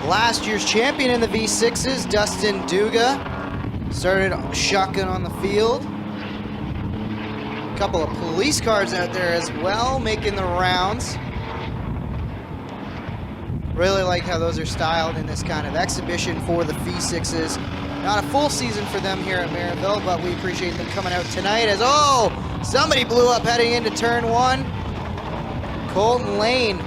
last year's champion in the V6s, Dustin Duga, started shotgun on the field. A couple of police cars out there as well, making the rounds. Really like how those are styled in this kind of exhibition for the V6s. Not a full season for them here at Merrittville, but we appreciate them coming out tonight as, oh, somebody blew up heading into turn one. Colton Lane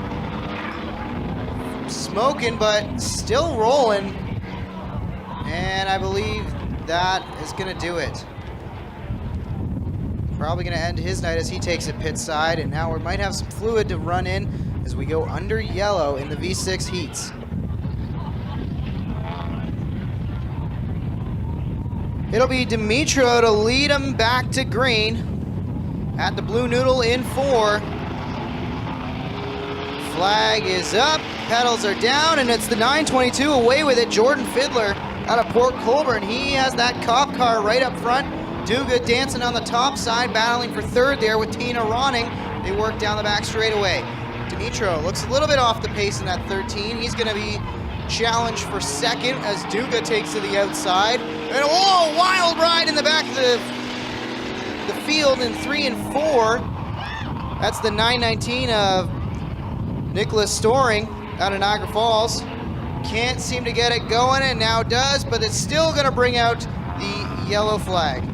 smoking, but still rolling. And I believe that is gonna do it. Probably gonna end his night as he takes it pit side, and now we might have some fluid to run in as we go under yellow in the V6 heats. It'll be Dimitro to lead him back to green at the Blue Noodle in 4. Flag is up, pedals are down, and it's the 922 away with it. Jordan Fiddler out of Port Colborne. He has that cop car right up front. Duga dancing on the top side, battling for third there with Tina Ronning. They work down the back straightaway. Dimitro looks a little bit off the pace in that 13. He's going to be challenged for second as Duga takes to the outside. And whoa, wild ride in the back of the field in 3 and 4. That's the 919 of Nicholas Storing out of Niagara Falls. Can't seem to get it going, and now does, but it's still going to bring out the yellow flag.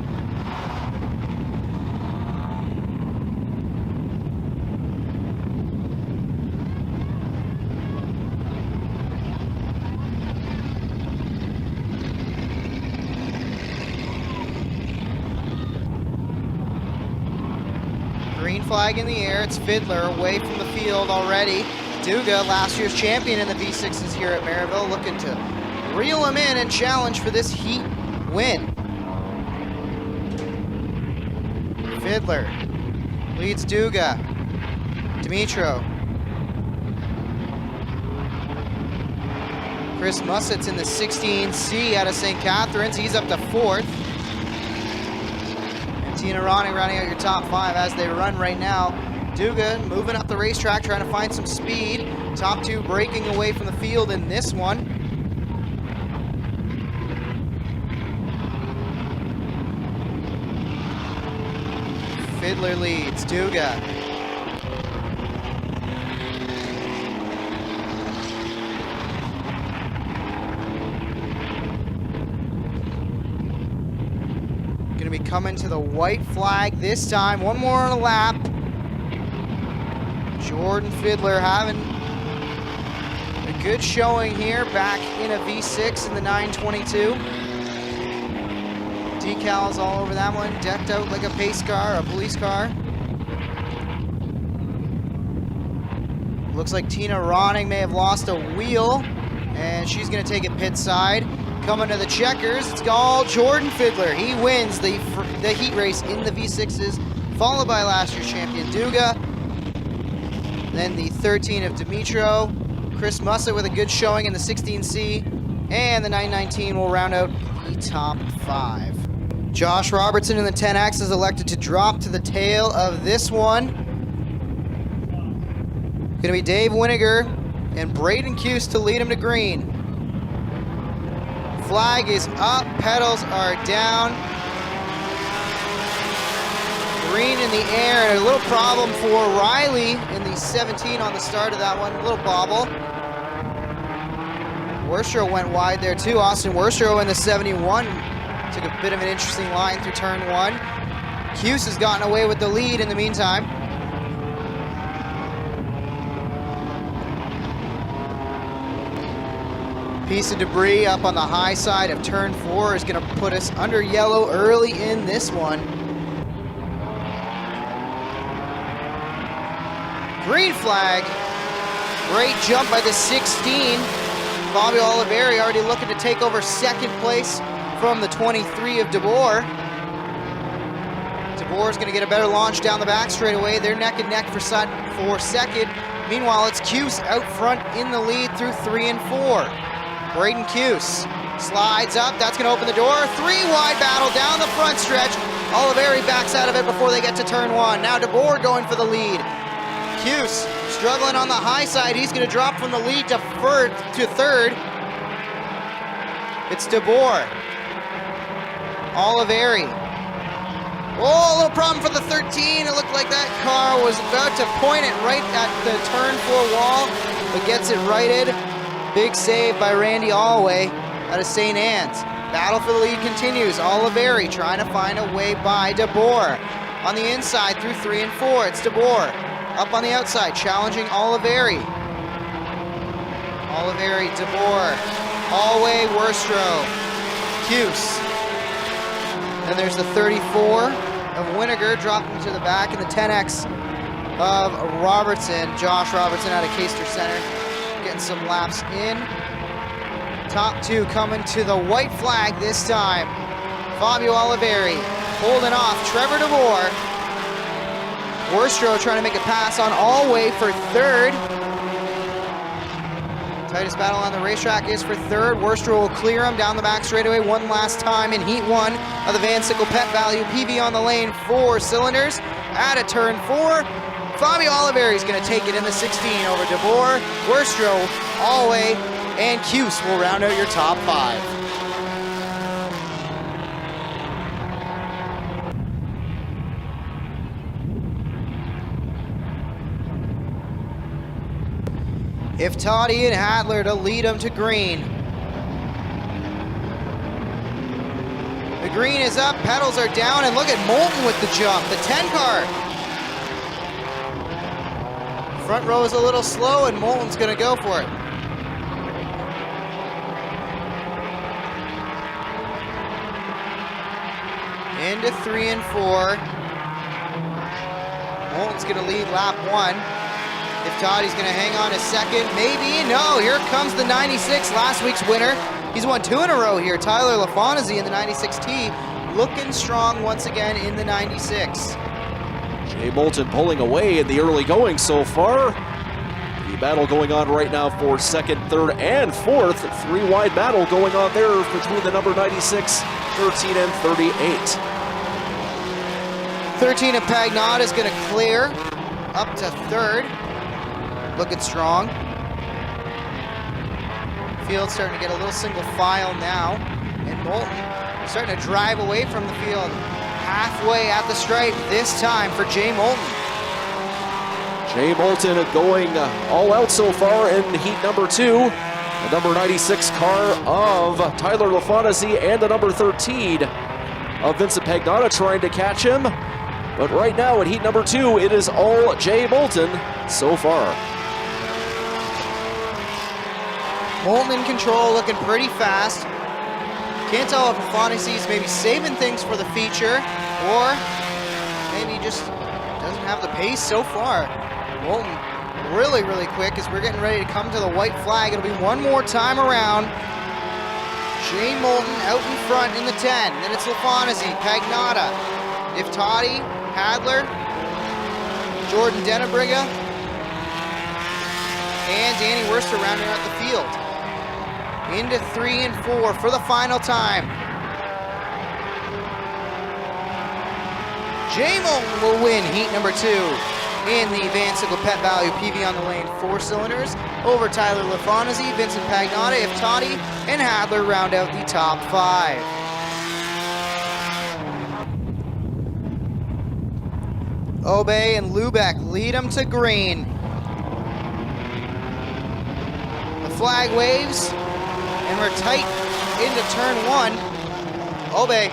Green flag in the air. It's Fiddler away from the field already. Duga, last year's champion in the V6s here at Merrittville, looking to reel him in and challenge for this heat win. Fiddler leads Duga. Dimitro. Chris Mussett's in the 16C out of St. Catharines. He's up to 4th. Tina Ronning rounding out your top 5 as they run right now. Duga moving up the racetrack, trying to find some speed. Top 2 breaking away from the field in this one. Fiddler leads Duga. Going to be coming to the white flag this time. One more on a lap. Jordan Fiddler having a good showing here, back in a V6 in the 922. Decals all over that one, decked out like a pace car, a police car. Looks like Tina Ronning may have lost a wheel, and she's going to take it pit side. Coming to the checkers, it's all Jordan Fiddler. He wins the heat race in the V6s, followed by last year's champion Duga. Then the 13 of Dimitro. Chris Mussett with a good showing in the 16C. And the 919 will round out the top 5. Josh Robertson in the 10X is elected to drop to the tail of this one. Gonna be Dave Winiger and Braden Cuse to lead him to green. Flag is up, pedals are down. Green in the air, and a little problem for Riley in the 17 on the start of that one. A little bobble. Worstro went wide there too. Austin Worstro in the 71 took a bit of an interesting line through turn 1. Cuse has gotten away with the lead in the meantime. Piece of debris up on the high side of turn 4 is going to put us under yellow early in this one. Green flag. Great jump by the 16. Bobby Oliveri already looking to take over second place from the 23 of DeBoer. DeBoer's going to get a better launch down the back straightaway. They're neck and neck for second. Meanwhile, it's Cuse out front in the lead through 3 and 4. Braden Cuse slides up. That's going to open the door. 3-wide battle down the front stretch. Oliveri backs out of it before they get to turn 1. Now DeBoer going for the lead. Cuse struggling on the high side. He's going to drop from the lead to third. It's DeBoer. Oliveri. Oh, a little problem for the 13. It looked like that car was about to point it right at the turn 4 wall, but gets it righted. Big save by Randy Allway out of St. Anne's. Battle for the lead continues. Oliveri trying to find a way by DeBoer. On the inside through 3 and 4, it's DeBoer. Up on the outside, challenging Oliveri. Oliveri, DeBoer, Allway, Worstrow, Cuse. Then there's the 34 of Winiger dropping to the back, and the 10X of Robertson, Josh Robertson out of Caister Center, getting some laps in. Top 2 coming to the white flag this time. Fabio Oliveri holding off Trevor DeBoer. Worstrow trying to make a pass on Allway for 3rd. Tightest battle on the racetrack is for 3rd. Worstrow will clear him down the back straightaway one last time in Heat 1 of the Van Sickle Pet Value. PV on the lane, 4 cylinders. At a turn 4, Fabio Oliveri is going to take it in the 16 over DeBoer. Worstrow, Allway, and Cuse will round out your top 5. Iftati and Hadler to lead them to green. The green is up, pedals are down, and look at Moulton with the jump, the 10 car. Front row is a little slow, and Moulton's gonna go for it. Into 3 and 4. Moulton's gonna lead lap 1. Iftati's gonna hang on a second, maybe, no, here comes the 96, last week's winner. He's won 2 in a row here. Tyler LaFontaine in the 96T, looking strong once again in the 96. Jay Moulton pulling away in the early going so far. The battle going on right now for 2nd, 3rd, and 4th. 3-wide battle going on there between the number 96, 13, and 38. 13 of Pagnotta is gonna clear up to 3rd. Looking strong. Field starting to get a little single file now. And Moulton starting to drive away from the field. Halfway at the stripe this time for Jay Moulton. Jay Moulton going all out so far in heat number 2. The number 96 car of Tyler LaFontaine and the number 13 of Vincent Pagnotta trying to catch him. But right now in heat number 2, it is all Jay Moulton so far. Moulton in control, looking pretty fast. Can't tell if LaFontaine maybe saving things for the feature, or maybe just doesn't have the pace so far. Moulton really, really quick as we're getting ready to come to the white flag. It'll be one more time around. Jay Moulton out in front in the 10. Then it's LaFontaine, Pagnotta, Iftati, Hadler, Jordan Denebriga, and Danny Worster rounding out the field. Into 3 and 4 for the final time. Jay Moulton will win heat number 2 in the Van Sickle Pet Value PV on the lane 4 cylinders over Tyler LaFontaine, Vincent Pagnotta, Iftati, and Hadler round out the top 5. Obey and Lubeck lead them to green. The flag waves, and we're tight into turn 1. Obey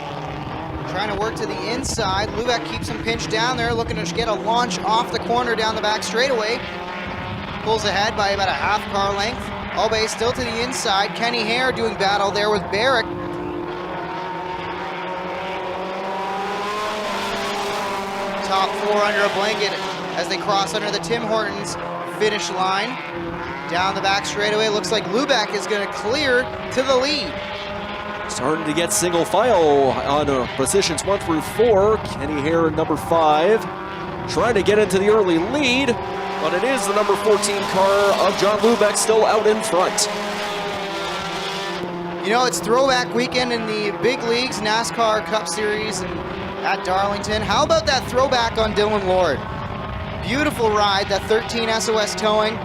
trying to work to the inside. Lubeck keeps him pinched down there, looking to get a launch off the corner down the back straightaway. Pulls ahead by about a half car length. Obey still to the inside. Kenny Hare doing battle there with Barrick. Top 4 under a blanket as they cross under the Tim Hortons finish line. Down the back straightaway, looks like Lubeck is going to clear to the lead. Starting to get single file on positions 1 through 4. Kenny Hare in number 5. Trying to get into the early lead, but it is the number 14 car of John Lubeck still out in front. You know, it's throwback weekend in the big leagues, NASCAR Cup Series and at Darlington. How about that throwback on Dylan Lord? Beautiful ride, that 13 SOS towing.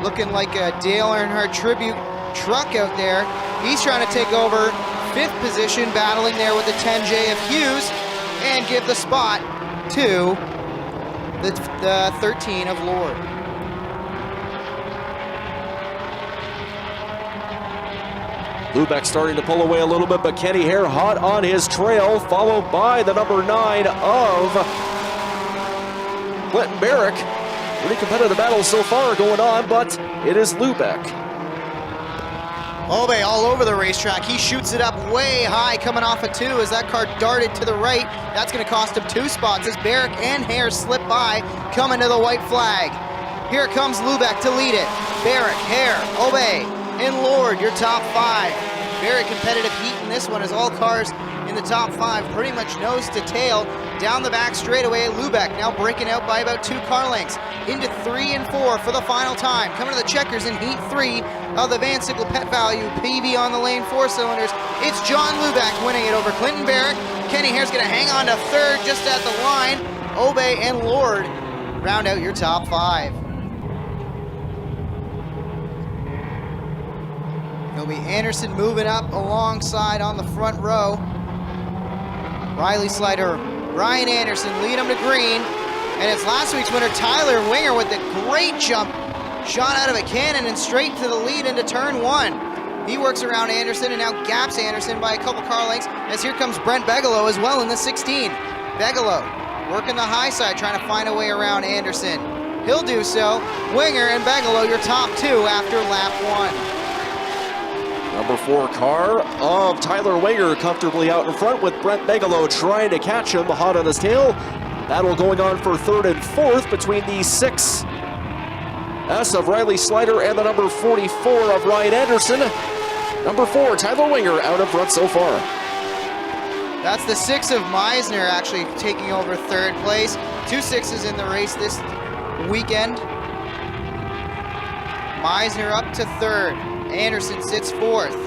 Looking like a Dale Earnhardt tribute truck out there. He's trying to take over 5th position, battling there with the 10J of Hughes, and give the spot to the 13 of Lord. Lubeck starting to pull away a little bit, but Kenny Hare hot on his trail, followed by the number 9 of Clinton Barrick. Pretty competitive battle so far going on, but it is Lubeck. Obe all over the racetrack. He shoots it up way high coming off a 2 as that car darted to the right. That's going to cost him 2 spots as Barrick and Hare slip by, coming to the white flag. Here comes Lubeck to lead it. Barrick, Hare, Obe, and Lord, your top 5. Very competitive heat in this one as all cars in the top 5 pretty much nose to tail. Down the back straightaway, Lubeck now breaking out by about 2 car lengths into 3 and 4 for the final time. Coming to the checkers in heat 3 of the Van Sickle Pet Value PV on the lane 4 cylinders. It's John Lubeck winning it over Clinton Barrick. Kenny Hare's going to hang on to 3rd just at the line. Obe and Lord round out your top 5. It'll be Anderson moving up alongside on the front row. Riley Slider, Brian Anderson lead him to green. And it's last week's winner, Tyler Winger, with the great jump. Shot out of a cannon and straight to the lead into turn 1. He works around Anderson and now gaps Anderson by a couple car lengths as here comes Brent Begelow as well in the 16. Begelow working the high side, trying to find a way around Anderson. He'll do so. Winger and Begelow, your top 2 after lap 1. Number 4 car of Tyler Winger comfortably out in front with Brent Begelow trying to catch him hot on his tail. Battle going on for 3rd and 4th between the 6 S of Riley Slider and the number 44 of Ryan Anderson. Number 4, Tyler Winger out in front so far. That's the 6 of Meisner actually taking over 3rd place. 2 6s in the race this weekend. Meisner up to 3rd. Anderson sits 4th.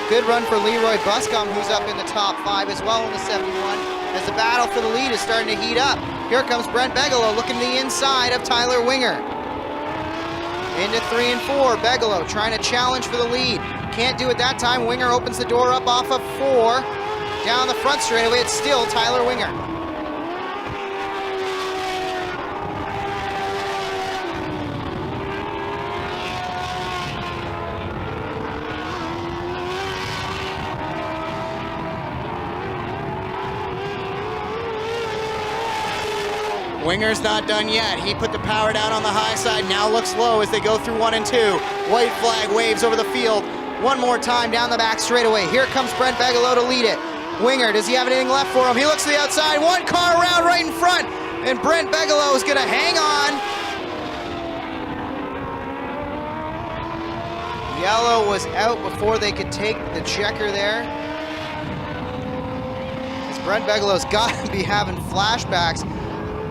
Good run for Leroy Buscombe, who's up in the top 5 as well in the 71, as the battle for the lead is starting to heat up. Here comes Brent Begelow looking to the inside of Tyler Winger. Into 3 and 4, Begelow trying to challenge for the lead. Can't do it that time. Winger opens the door up off of 4. Down the front straightaway, it's still Tyler Winger. Winger's not done yet. He put the power down on the high side, now looks low as they go through 1 and 2. White flag waves over the field. One more time down the back straightaway. Here comes Brent Begelow to lead it. Winger, does he have anything left for him? He looks to the outside, 1 car around right in front, and Brent Begelow is gonna hang on. Yellow was out before they could take the checker there. As Brent Begelow's got to be having flashbacks.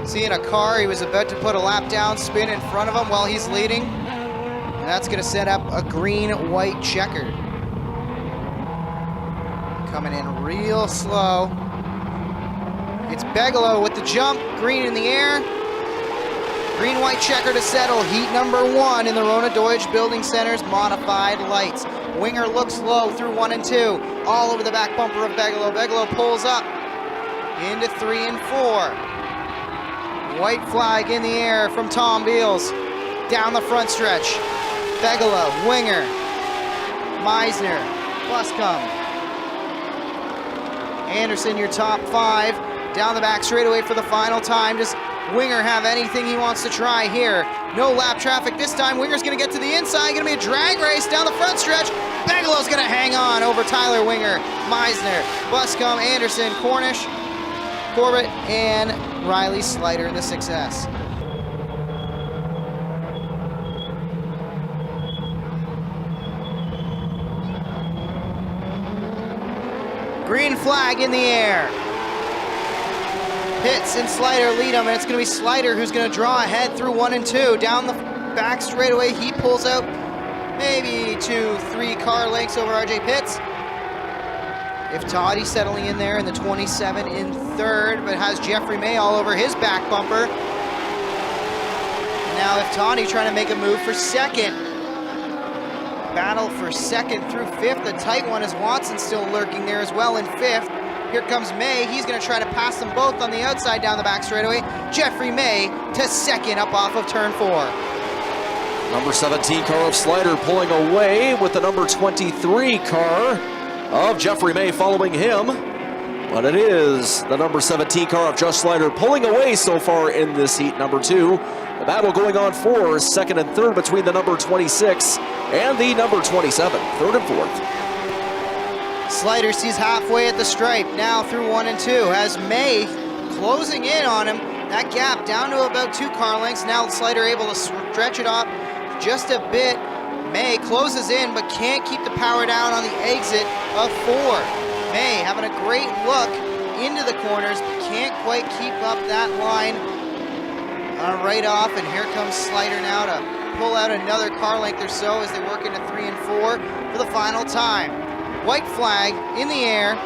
Seeing a car he was about to put a lap down spin in front of him while he's leading. And that's going to set up a green-white checker. Coming in real slow. It's Begelow with the jump, green in the air. Green-white checker to settle, heat number 1 in the Rona Deutsch Building Center's modified lights. Winger looks low through 1 and 2, all over the back bumper of Begelow. Begelow pulls up into 3 and 4. White flag in the air from Tom Beals. Down the front stretch. Begelow, Winger, Meisner, Buscombe. Anderson, your top 5. Down the back straightaway for the final time. Does Winger have anything he wants to try here? No lap traffic this time. Winger's going to get to the inside. Going to be a drag race down the front stretch. Begelow's going to hang on over Tyler Winger, Meisner, Buscombe, Anderson, Cornish, Corbett, and Riley Slider in the 6S. Green flag in the air. Pitts and Slider lead him, and it's going to be Slider who's going to draw ahead through 1 and 2. Down the back straightaway, he pulls out maybe 2-3 car lengths over RJ Pitts. If Toddy settling in there in the 27 in 3rd, but has Jeffrey May all over his back bumper. And now if Toddy trying to make a move for 2nd. battle for second through fifth. A tight one as Watson still lurking there as well in fifth. Here comes May. He's going to try to pass them both on the outside down the back straightaway. Jeffrey May to second up off of turn 4. Number 17 car of Slider pulling away with the number 23 car of Jeffrey May following him. But it is the number 17 car of Josh Slider pulling away so far in this heat, number 2. The battle going on for second and third between the number 26 and the number 27, third and fourth. Slider sees halfway at the stripe, now through 1 and 2, has May closing in on him. That gap down to about 2 car lengths. Now Slider able to stretch it up just a bit. May closes in but can't keep the power down on the exit of 4. May having a great look into the corners, but can't quite keep up that line right off. And here comes Slider now to pull out another car length or so as they work into 3 and 4 for the final time. White flag in the air.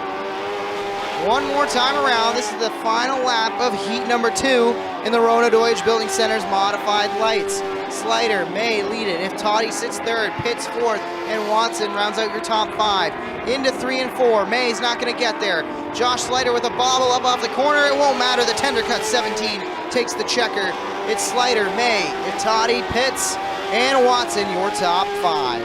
One more time around. This is the final lap of heat number 2 in the Rona Deutsch Building Center's modified lights. Slider may lead it if Toddy sits third, Pitts fourth, and Watson rounds out your top 5. Into 3 and 4. May's not going to get there. Josh Slider with a bobble up off the corner. It won't matter. The tender cut 17 takes the checker. It's Slider, May, Toddy, Pitts, and Watson, your top 5.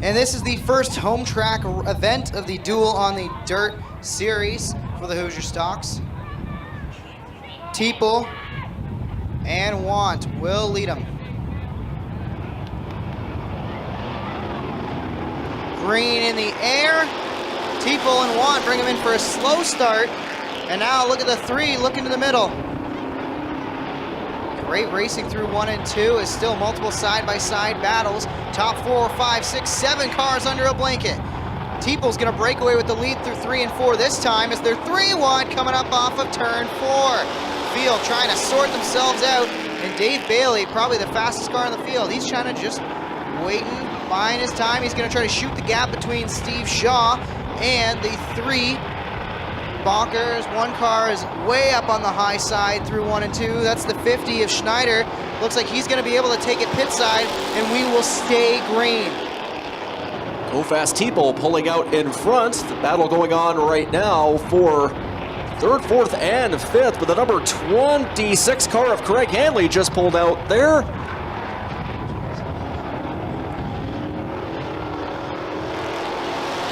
And this is the first home track event of the Duel on the Dirt series for the Hoosier Stocks. Teeple and Want will lead them. Green in the air. Teeple and Want bring him in for a slow start. And now look at the 3 looking to the middle. Great racing through 1 and 2 is still multiple side-by-side battles. Top 4, 5, 6, 7 cars under a blanket. Teeple's going to break away with the lead through 3 and 4 this time as they're 3 wide coming up off of turn 4. Field trying to sort themselves out, and Dave Bailey, probably the fastest car in the field, he's trying to just waiting, buying his time. He's going to try to shoot the gap between Steve Shaw and the 3 Bonkers. One car is way up on the high side through 1 and 2. That's the 50 of Schneider. Looks like he's going to be able to take it pit side, and we will stay green. Go Fast Teeple pulling out in front. The battle going on right now for third, fourth, and fifth, but the number 26 car of Craig Hanley just pulled out there.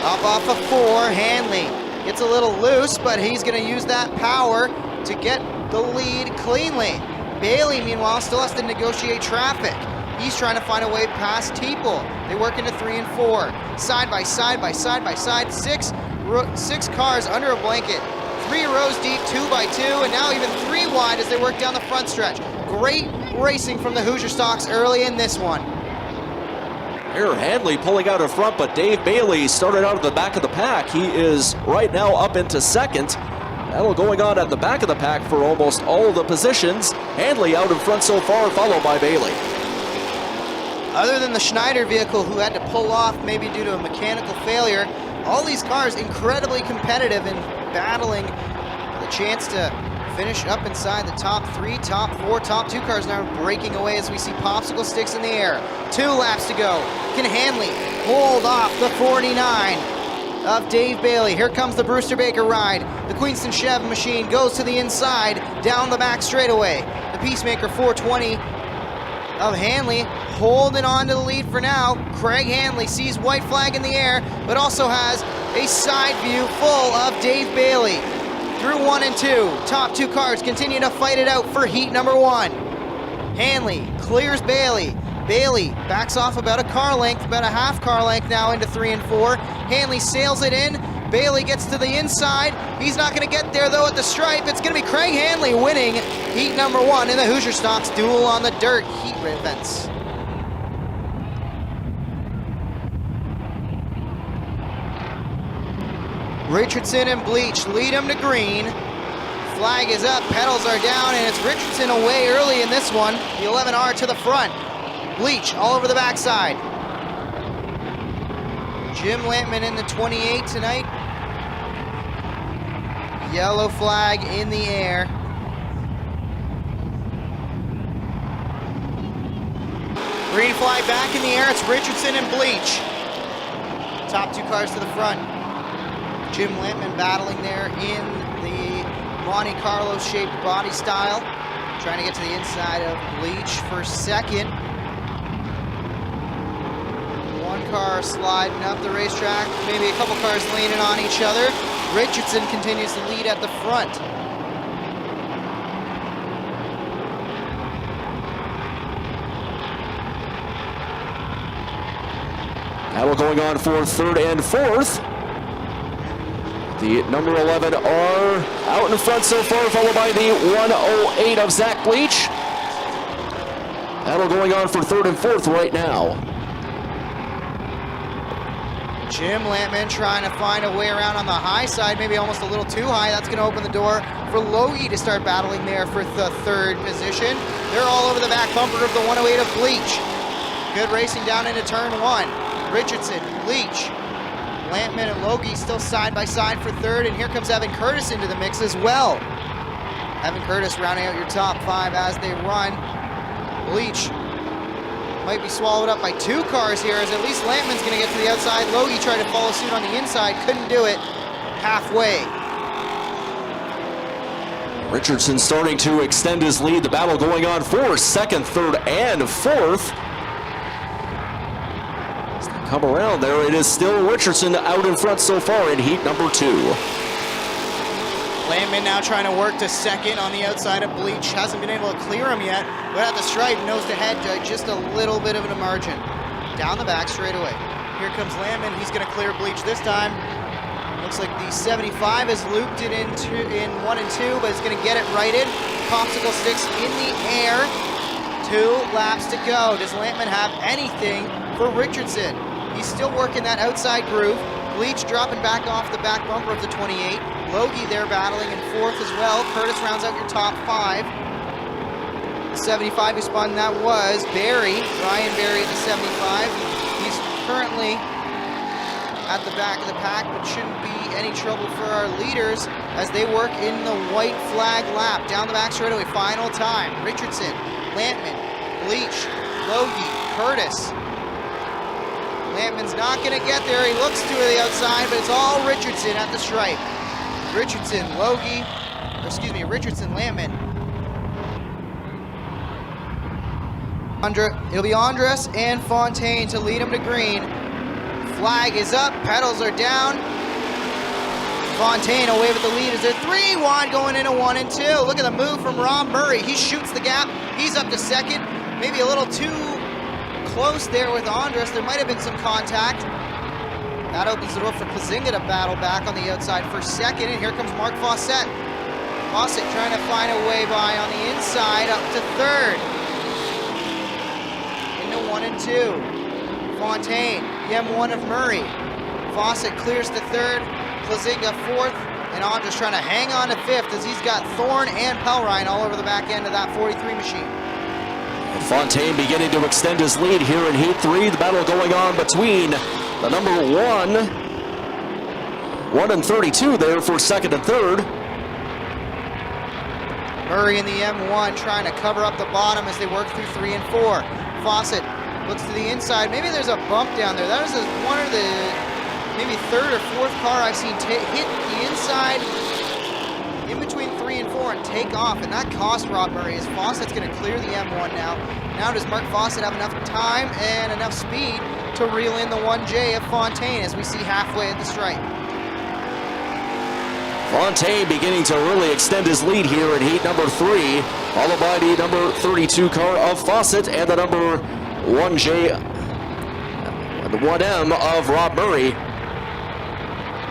Up off of 4, Hanley gets a little loose, but he's going to use that power to get the lead cleanly. Bailey, meanwhile, still has to negotiate traffic. He's trying to find a way past Teeple. They work into 3 and 4. Side by side by side by side. Six cars under a blanket. 3 rows deep, 2 by 2, and now even 3 wide as they work down the front stretch. Great racing from the Hoosier Stocks early in this one. Here, Hanley pulling out in front, but Dave Bailey started out at the back of the pack. He is right now up into second. Battle going on at the back of the pack for almost all of the positions. Hanley out in front so far, followed by Bailey. Other than the Schneider vehicle, who had to pull off maybe due to a mechanical failure, all these cars incredibly competitive in battling the chance to finish up inside the top 3, top 4, top 2 cars now breaking away as we see popsicle sticks in the air. 2 laps to go. Can Hanley hold off the 49 of Dave Bailey? Here comes the Brewster Baker ride. The Queenston Chev machine goes to the inside, down the back straightaway. The Peacemaker 420 of Hanley holding on to the lead for now. Craig Hanley sees white flag in the air, but also has a side view full of Dave Bailey. Through 1 and 2, top 2 cars continue to fight it out for heat number 1. Hanley clears Bailey. Bailey backs off about a car length, about a half car length now into 3 and 4. Hanley sails it in. Bailey gets to the inside. He's not going to get there though at the stripe. It's going to be Craig Hanley winning heat number 1 in the Hoosier Stocks Duel on the Dirt heat events. Richardson and Bleach lead him to green. Flag is up, pedals are down, and it's Richardson away early in this one. The 11R to the front. Bleach all over the backside. Jim Lampman in the 28 tonight. Yellow flag in the air. Green flag back in the air. It's Richardson and Bleach. Top two cars to the front. Jim Lampman battling there in the Monte Carlo shaped body style. Trying to get to the inside of Bleach for second. One car sliding up the racetrack. Maybe a couple cars leaning on each other. Richardson continues to lead at the front. Battle going on for third and fourth. The number 11 are out in front so far, followed by the 108 of Zach Bleach. Battle going on for third and fourth right now. Jim Lampman trying to find a way around on the high side, maybe almost a little too high. That's going to open the door for Logie to start battling there for the third position. They're all over the back bumper of the 108 of Bleach. Good racing down into turn one. Richardson, Bleach, Lampman and Logie still side by side for third, and here comes Evan Curtis into the mix as well. Evan Curtis rounding out your top five as they run. Bleach might be swallowed up by two cars here, as at least Lampman's going to get to the outside. Logie tried to follow suit on the inside, couldn't do it halfway. Richardson starting to extend his lead. The battle going on for second, third, and fourth. Come around there, it is still Richardson out in front so far in heat number two. Lampman now trying to work to second on the outside of Bleach. Hasn't been able to clear him yet, but at the stripe, nose to head, just a little bit of a margin. Down the back straight away. Here comes Lampman, he's going to clear Bleach this time. Looks like the 75 has looped it in 1 and 2, but it's going to get it righted. Popsicle sticks in the air. 2 laps to go. Does Lampman have anything for Richardson? He's still working that outside groove. Bleach dropping back off the back bumper of the 28. Logie there battling in fourth as well. Curtis rounds out your top five. The 75 who spun that was Barry, Ryan Barry at the 75. He's currently at the back of the pack, but shouldn't be any trouble for our leaders as they work in the white flag lap. Down the back straightaway, final time. Richardson, Lampman, Bleach, Logie, Curtis. Lampman's not going to get there. He looks to the outside, but it's all Richardson at the stripe. Richardson, Richardson, Lampman. It'll be Andres and Fontaine to lead him to green. Flag is up, pedals are down. Fontaine away with the lead. Is there 3 wide going into 1 and 2? Look at the move from Rob Murray. He shoots the gap. He's up to second. Maybe a little too close there with Andres. There might have been some contact. That opens the door for Plazinga to battle back on the outside for second. And here comes Mark Fawcett. Fawcett trying to find a way by on the inside up to third. Into 1 and 2. Fontaine, the M1 of Murray. Fawcett clears to third. Plazinga fourth. And Andres trying to hang on to fifth as he's got Thorne and Pelrine all over the back end of that 43 machine. Fontaine beginning to extend his lead here in heat 3. The battle going on between the number 1 and 32 there for second and third. Murray in the M1 trying to cover up the bottom as they work through 3 and 4. Fawcett looks to the inside. Maybe there's a bump down there. That was one of the maybe third or fourth car I've seen hit the inside in between 3 and 4 and take off, and that cost Rob Murray as Fawcett's going to clear the M1 now. Now does Mark Fawcett have enough time and enough speed to reel in the 1J of Fontaine as we see halfway at the stripe. Fontaine beginning to really extend his lead here in heat number 3, followed by the number 32 car of Fawcett and the number 1J, the 1M of Rob Murray.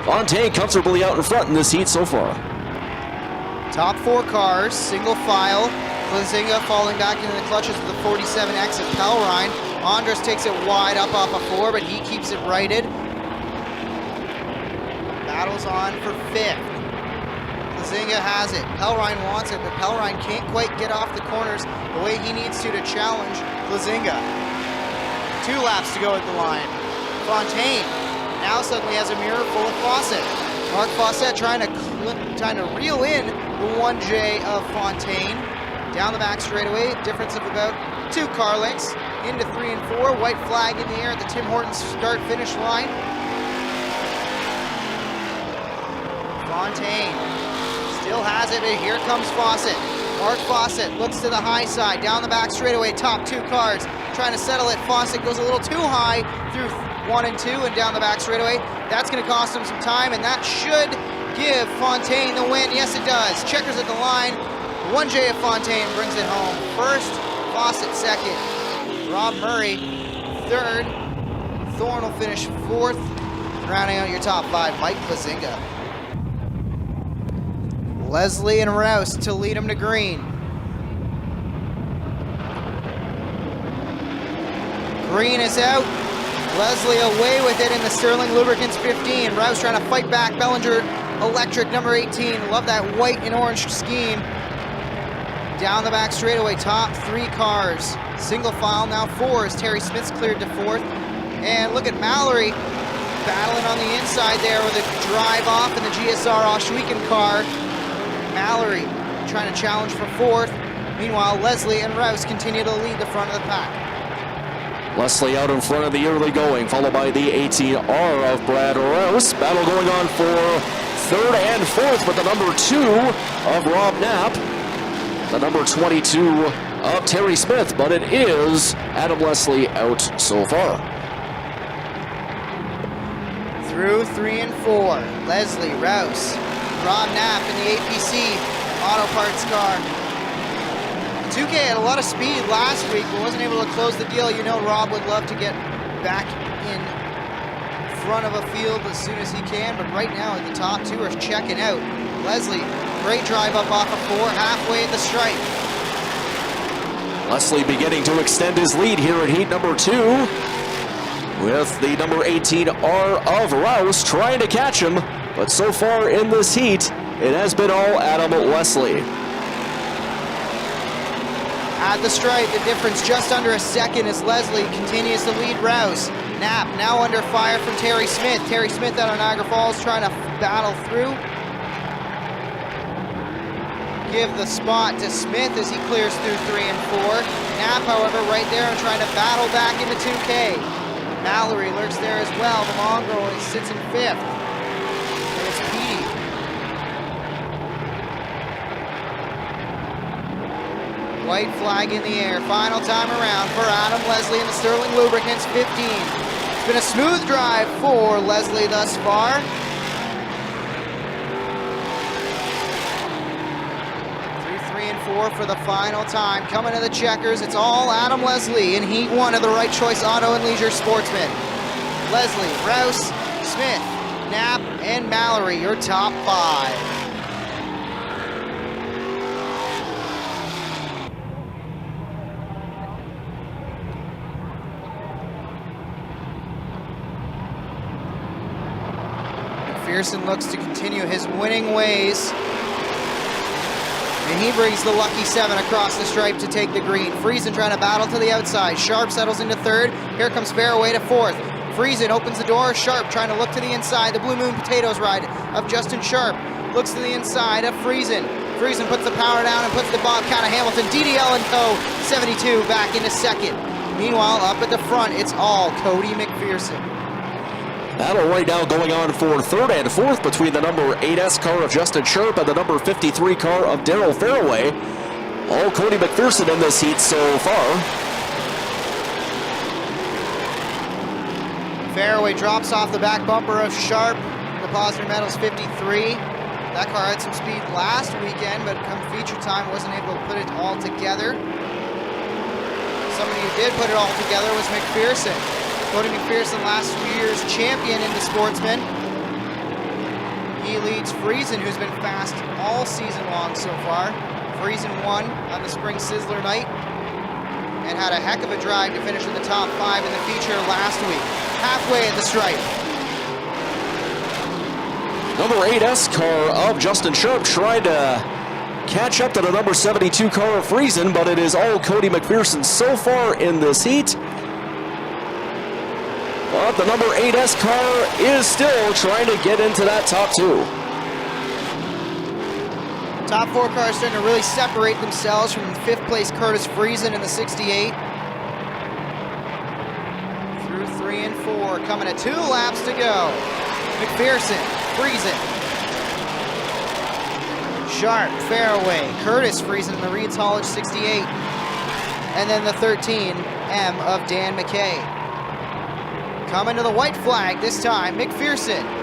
Fontaine comfortably out in front in this heat so far. Top 4 cars, single file. Plazinga falling back into the clutches of the 47X of Pelrine. Andres takes it wide up off a 4, but he keeps it righted. Battles on for 5th. Plazinga has it. Pelrine wants it, but Pelrine can't quite get off the corners the way he needs to challenge Plazinga. 2 laps to go at the line. Fontaine now suddenly has a mirror full of Fawcett. Mark Fawcett trying to reel in the 1J of Fontaine. Down the back straightaway, difference of about 2 car lengths into 3 and 4. White flag in the air at the Tim Hortons start-finish line. Fontaine still has it, but here comes Fawcett. Mark Fawcett looks to the high side, down the back straightaway, top 2 cars, trying to settle it. Fawcett goes a little too high through 1 and 2 and down the back straightaway. That's going to cost him some time, and that should give Fontaine the win. Yes, it does. Checkers at the line. 1J of Fontaine brings it home. First, Fawcett second. Rob Murray third. Thorne will finish 4th. Rounding out your top 5, Mike Plazinga. Leslie and Rouse to lead him to green. Green is out. Leslie away with it in the Sterling Lubricants 15. Rouse trying to fight back. Bellinger Electric number 18. Love that white and orange scheme. Down the back straightaway, top 3 cars. Single file, now 4 as Terry Smith's cleared to 4th. And look at Mallory battling on the inside there with a drive off in the GSR Oshweekend car. Mallory trying to challenge for 4th. Meanwhile, Leslie and Rouse continue to lead the front of the pack. Leslie out in front of the early going, followed by the 18R of Brad Rouse. Battle going on for 3rd and 4th with the number 2 of Rob Knapp, the number 22 of Terry Smith, but it is Adam Leslie out so far. Through 3 and 4, Leslie, Rouse, Rob Knapp in the APC Auto Parts car. 2K had a lot of speed last week, but wasn't able to close the deal. You know Rob would love to get back in front of a field as soon as he can, but right now the top 2 are checking out. Leslie, great drive up off of 4, halfway at the stripe. Leslie beginning to extend his lead here at heat number 2, with the number 18R of Rouse trying to catch him, but so far in this heat, it has been all Adam Leslie. At the stripe, the difference just under a second as Leslie continues to lead Rouse. Knapp now under fire from Terry Smith. Terry Smith out of Niagara Falls trying to battle through. Give the spot to Smith as he clears through 3 and 4. Knapp, however, right there and trying to battle back into 2K. Mallory lurks there as well. The mongrel sits in 5th. And it's Petey. White flag in the air. Final time around for Adam Leslie and the Sterling Lubricants 15. It's been a smooth drive for Leslie thus far. Through 3 and 4 for the final time. Coming to the checkers, it's all Adam Leslie in Heat 1 of the Right Choice Auto and Leisure Sportsman. Leslie, Rouse, Smith, Knapp, and Mallory, your top 5. McPherson looks to continue his winning ways. And he brings the lucky 7 across the stripe to take the green. Friesen trying to battle to the outside. Sharp settles into 3rd. Here comes Fairway to 4th. Friesen opens the door. Sharp trying to look to the inside. The Blue Moon Potatoes ride of Justin Sharp. Looks to the inside of Friesen. Friesen puts the power down and puts the Bobcat of Hamilton. DDL and Co. 72 back into 2nd. Meanwhile, up at the front, it's all Cody McPherson. Battle right now going on for 3rd and 4th between the number 8S car of Justin Sharp and the number 53 car of Darryl Fairway. All Cody McPherson in this heat so far. Fairway drops off the back bumper of Sharp. Depositor Metals 53. That car had some speed last weekend, but come feature time wasn't able to put it all together. Somebody who did put it all together was McPherson. Cody McPherson, last year's champion in the Sportsman. He leads Friesen, who's been fast all season long so far. Friesen won on the Spring Sizzler night and had a heck of a drive to finish in the top 5 in the feature last week. Halfway at the stripe. Number 8S car of Justin Sharp tried to catch up to the number 72 car of Friesen, but it is all Cody McPherson so far in this heat. But the number 8S car is still trying to get into that top 2. Top 4 cars starting to really separate themselves from 5th place Curtis Friesen in the 68. Through 3 and 4, coming at 2 laps to go. McPherson, Friesen, Sharp, Fairway, Curtis Friesen in the Reeds College 68. And then the 13M of Dan McKay. Coming to the white flag this time, McPherson.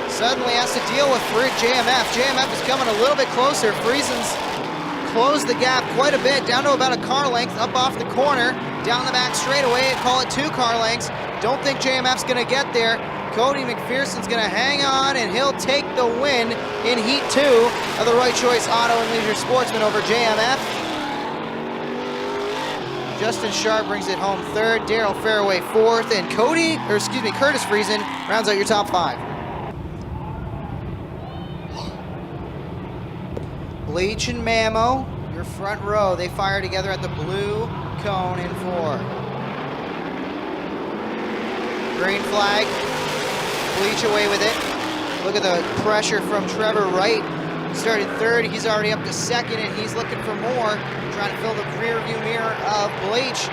Suddenly has to deal with JMF. JMF is coming a little bit closer. Friesen's closed the gap quite a bit, down to about a car length, up off the corner, down the back straightaway, call it 2 car lengths. Don't think JMF's gonna get there. Cody McPherson's gonna hang on, and he'll take the win in Heat 2 of the Right Choice Auto and Leisure Sportsman over JMF. Justin Sharp brings it home 3rd, Darrell Fairway 4th, and Curtis Friesen rounds out your top 5. Bleach and Mamo, your front row, they fire together at the blue cone in 4. Green flag, Bleach away with it. Look at the pressure from Trevor Wright. Started 3rd, he's already up to 2nd, and he's looking for more, trying to fill the rear view mirror of Bleach.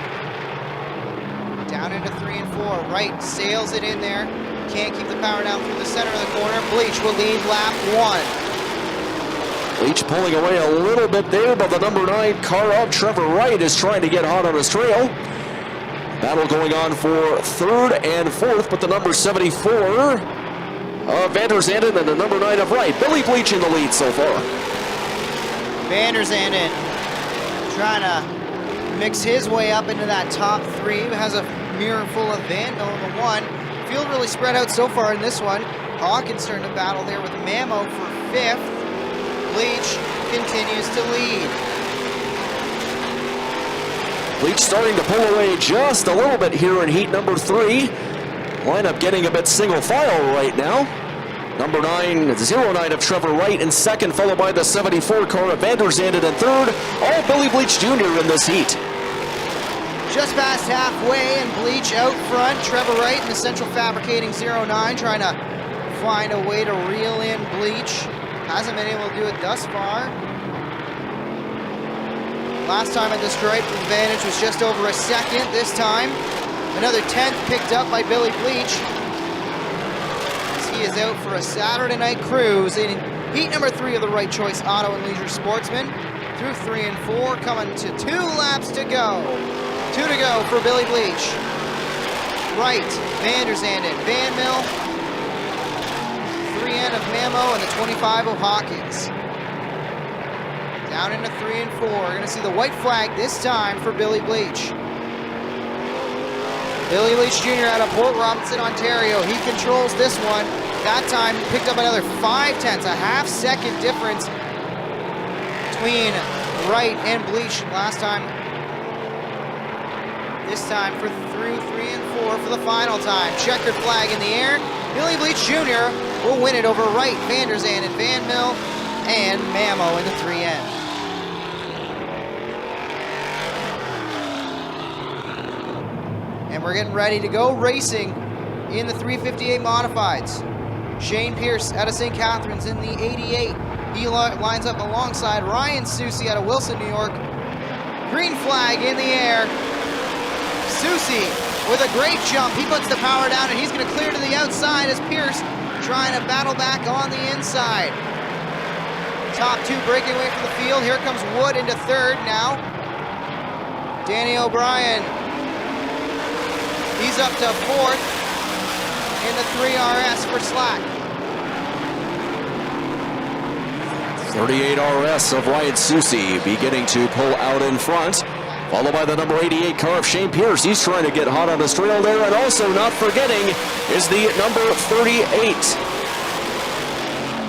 Down into 3 and 4, Wright sails it in there. Can't keep the power down through the center of the corner. Bleach will lead lap 1. Bleach pulling away a little bit there, but the number 9 car of Trevor Wright is trying to get hot on his trail. Battle going on for 3rd and 4th, but the number 74 of Van der Zanden and the number 9 of Wright. Billy Bleach in the lead so far. Van der Zanden trying to mix his way up into that top 3. Has a mirror full of Vandal in the 1. Field really spread out so far in this one. Hawkins starting to battle there with Mamo for 5th. Bleach continues to lead. Bleach starting to pull away just a little bit here in heat number 3. Lineup getting a bit single file right now. Number 09 of Trevor Wright in 2nd, followed by the 74 car of Van der Zanden in 3rd. All Billy Bleach Jr. in this heat. Just past halfway, and Bleach out front. Trevor Wright in the Central Fabricating 09 trying to find a way to reel in Bleach. Hasn't been able to do it thus far. Last time at the stripe, the advantage was just over a 2nd. This time, another 10th picked up by Billy Bleach. He is out for a Saturday night cruise in heat number 3 of the Right Choice Auto and Leisure Sportsman. Through 3 and 4, coming to 2 laps to go. 2 to go for Billy Bleach. Wright, Van der Zanden, Van Mill, 3N of Mamo, and the 25 of Hawkins. Down into 3 and 4. We're going to see the white flag this time for Billy Bleach. Billy Bleach Jr. out of Port Robinson, Ontario. He controls this one. That time he picked up another 5/10, a half-second difference between Wright and Bleach last time. This time for through 3 and 4 for the final time. Checkered flag in the air. Billy Bleach Jr. will win it over Wright, Van der Zanden, Van Mill, and Mamo in the 3N. And we're getting ready to go racing in the 358 Modifieds. Shane Pierce out of St. Catharines in the 88. He lines up alongside Ryan Susie out of Wilson, New York. Green flag in the air. Susie with a great jump. He puts the power down, and he's going to clear to the outside as Pierce trying to battle back on the inside. Top 2 breaking away from the field. Here comes Wood into 3rd now. Danny O'Brien. He's up to 4th in the 3RS for Slack. 38 RS of Ryan Susie beginning to pull out in front, followed by the number 88 car of Shane Pierce. He's trying to get hot on his trail there, and also not forgetting is the number 38.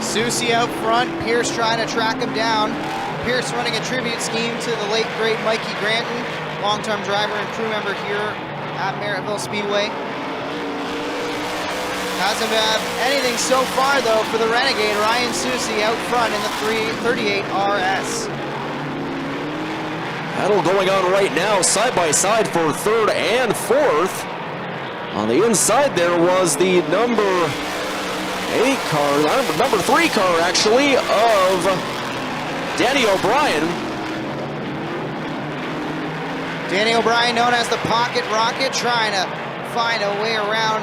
Susie out front, Pierce trying to track him down. Pierce running a tribute scheme to the late great Mikey Granton, long-term driver and crew member here at Merrittville Speedway. Hasn't had anything so far though for the Renegade. Ryan Susie out front in the 338 RS. Battle going on right now, side by side for 3rd and 4th. On the inside there was the number 8 car, number 3 car actually, of Danny O'Brien. Danny O'Brien, known as the Pocket Rocket, trying to find a way around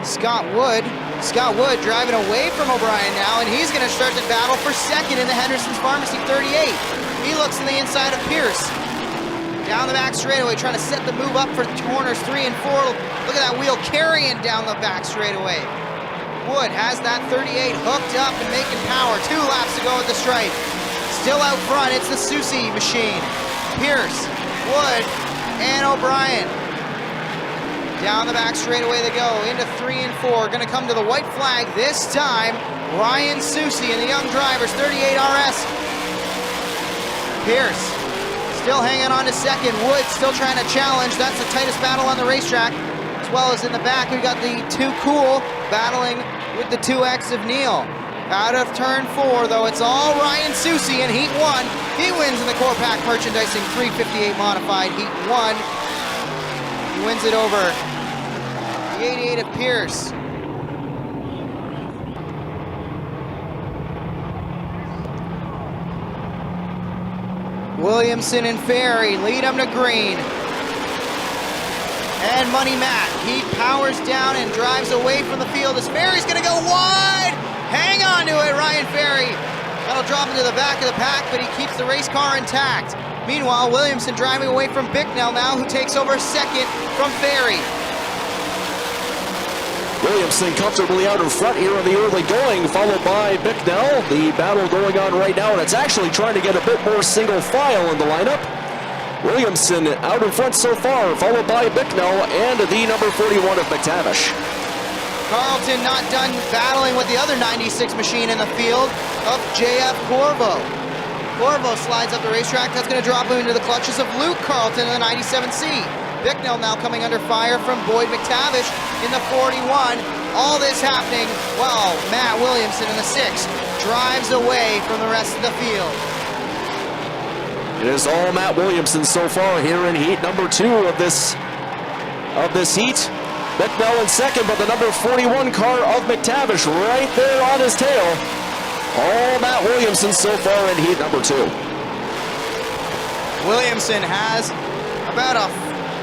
Scott Wood. Scott Wood driving away from O'Brien now, and he's going to start the battle for second in the Henderson's Pharmacy 38. He looks in the inside of Pierce. Down the back straightaway, trying to set the move up for corners 3 and 4. Look at that wheel carrying down the back straightaway. Wood has that 38 hooked up and making power. 2 laps to go at the stripe. Still out front, it's the Susie machine. Pierce, Wood, and O'Brien. Down the back straightaway they go, into 3 and 4. Gonna come to the white flag this time. Ryan Susie and the young drivers, 38 RS. Pierce still hanging on to second. Wood still trying to challenge. That's the tightest battle on the racetrack. As well as in the back, we've got the 2 Cool battling with the 2X of Neil. Out of turn 4, though, it's all Ryan Susie in Heat 1. He wins in the Core Pack Merchandising 358 Modified Heat 1. He wins it over the 88 of Pierce. Williamson and Ferry lead him to green. And Money Matt, he powers down and drives away from the field as Ferry's gonna go wide. Hang on to it, Ryan Ferry. That'll drop into the back of the pack, but he keeps the race car intact. Meanwhile, Williamson driving away from Bicknell now, who takes over second from Ferry. Williamson comfortably out in front here in the early going, followed by Bicknell. The battle going on right now, and it's actually trying to get a bit more single file in the lineup. Williamson out in front so far, followed by Bicknell and the number 41 of McTavish. Carlton not done battling with the other 96 machine in the field of JF Corvo. Corvo slides up the racetrack. That's going to drop him into the clutches of Luke Carlton in the 97C. Bicknell now coming under fire from Boyd McTavish in the 41. All this happening while Matt Williamson in the 6 drives away from the rest of the field. It is all Matt Williamson so far here in heat number 2 of this heat. Bicknell in second, but the number 41 car of McTavish right there on his tail. All Matt Williamson so far in heat number 2. Williamson has about a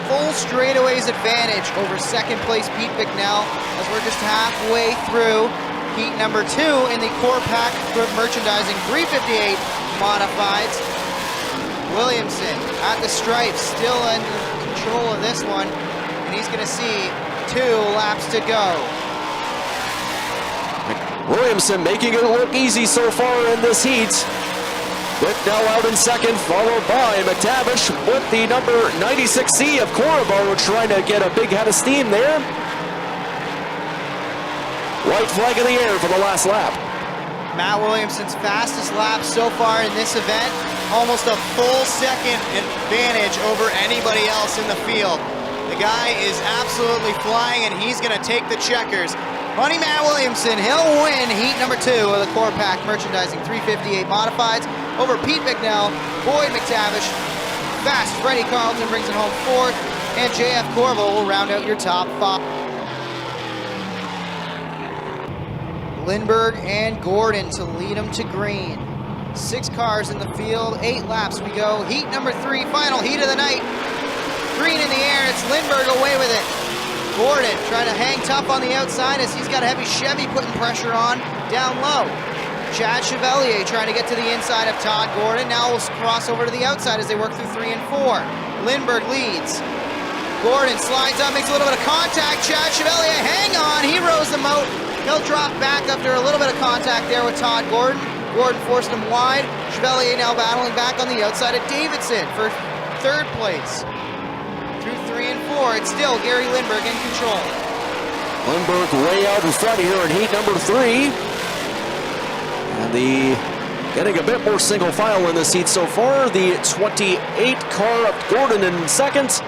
full straightaways advantage over second place Pete Bicknell as we're just halfway through heat number 2 in the Core Pack Merchandising 358 Modifieds. Williamson at the stripes, still in control of this one, and he's going to see 2 laps to go. Williamson making it look easy so far in this heat. Bicknell out in second, followed by McTavish with the number 96C of Corvo trying to get a big head of steam there. White flag in the air for the last lap. Matt Williamson's fastest lap so far in this event, almost a full second advantage over anybody else in the field. The guy is absolutely flying, and he's going to take the checkers. Money Matt Williamson, he'll win heat number 2 of the Core Pack Merchandising 358 Modifieds over Pete Bicknell, Boyd McTavish. Fast Freddie Carlton brings it home 4th, and JF Corvo will round out your top 5. Lindbergh and Gordon to lead them to green. 6 cars in the field, 8 laps we go. Heat number 3, final heat of the night. Green in the air, it's Lindbergh away with it. Gordon trying to hang tough on the outside as he's got a heavy Chevy putting pressure on down low. Chad Chevalier trying to get to the inside of Todd Gordon. Now we'll cross over to the outside as they work through 3 and 4. Lindbergh leads. Gordon slides up, makes a little bit of contact. Chad Chevalier, hang on, he rows the moat. He'll drop back after a little bit of contact there with Todd Gordon. Gordon forced him wide. Chevalier now battling back on the outside of Davidson for 3rd place. Through 3 and 4, it's still Gary Lindbergh in control. Lindbergh way out in front here in heat number 3. And getting a bit more single file in this heat so far. The 28 car of Gordon in second,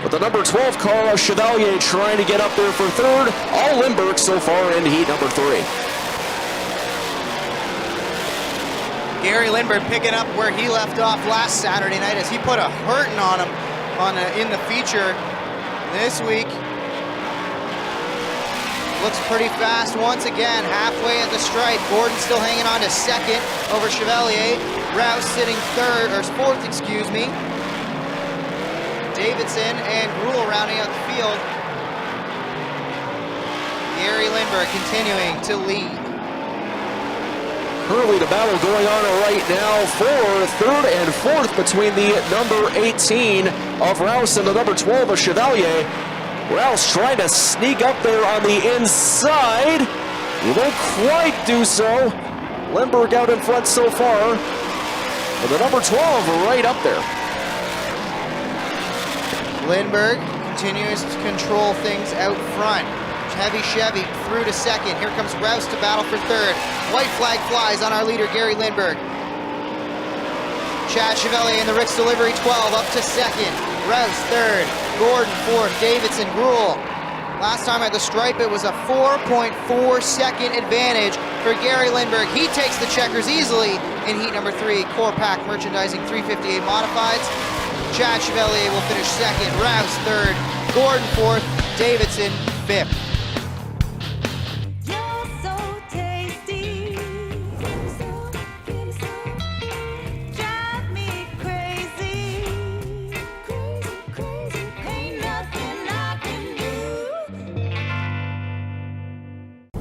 with the number 12 car of Chevalier trying to get up there for 3rd. All Lindbergh so far in heat number 3. Gary Lindbergh picking up where he left off last Saturday night as he put a hurting on him in the feature this week. Looks pretty fast once again, halfway at the stripe. Gordon still hanging on to second over Chevalier. Rouse sitting third, or fourth, excuse me. Davidson and Gruel rounding out the field. Gary Lindbergh continuing to lead. Currently the battle going on right now for third and fourth between the number 18 of Rouse and the number 12 of Chevalier. Rouse trying to sneak up there on the inside. He won't quite do so. Lindbergh out in front so far. But the number 12 right up there. Lindbergh continues to control things out front. Heavy Chevy through to second. Here comes Rouse to battle for third. White flag flies on our leader, Gary Lindbergh. Chad Chevalier in the Rick's delivery, 12 up to second. Rouse third. Gordon fourth. Davidson, Gruel. Last time at the stripe, it was a 4.4 second advantage for Gary Lindbergh. He takes the checkers easily in heat number 3. Core Pack Merchandising 358 Modifieds. Chad Chevalier will finish second. Rouse third. Gordon fourth. Davidson fifth.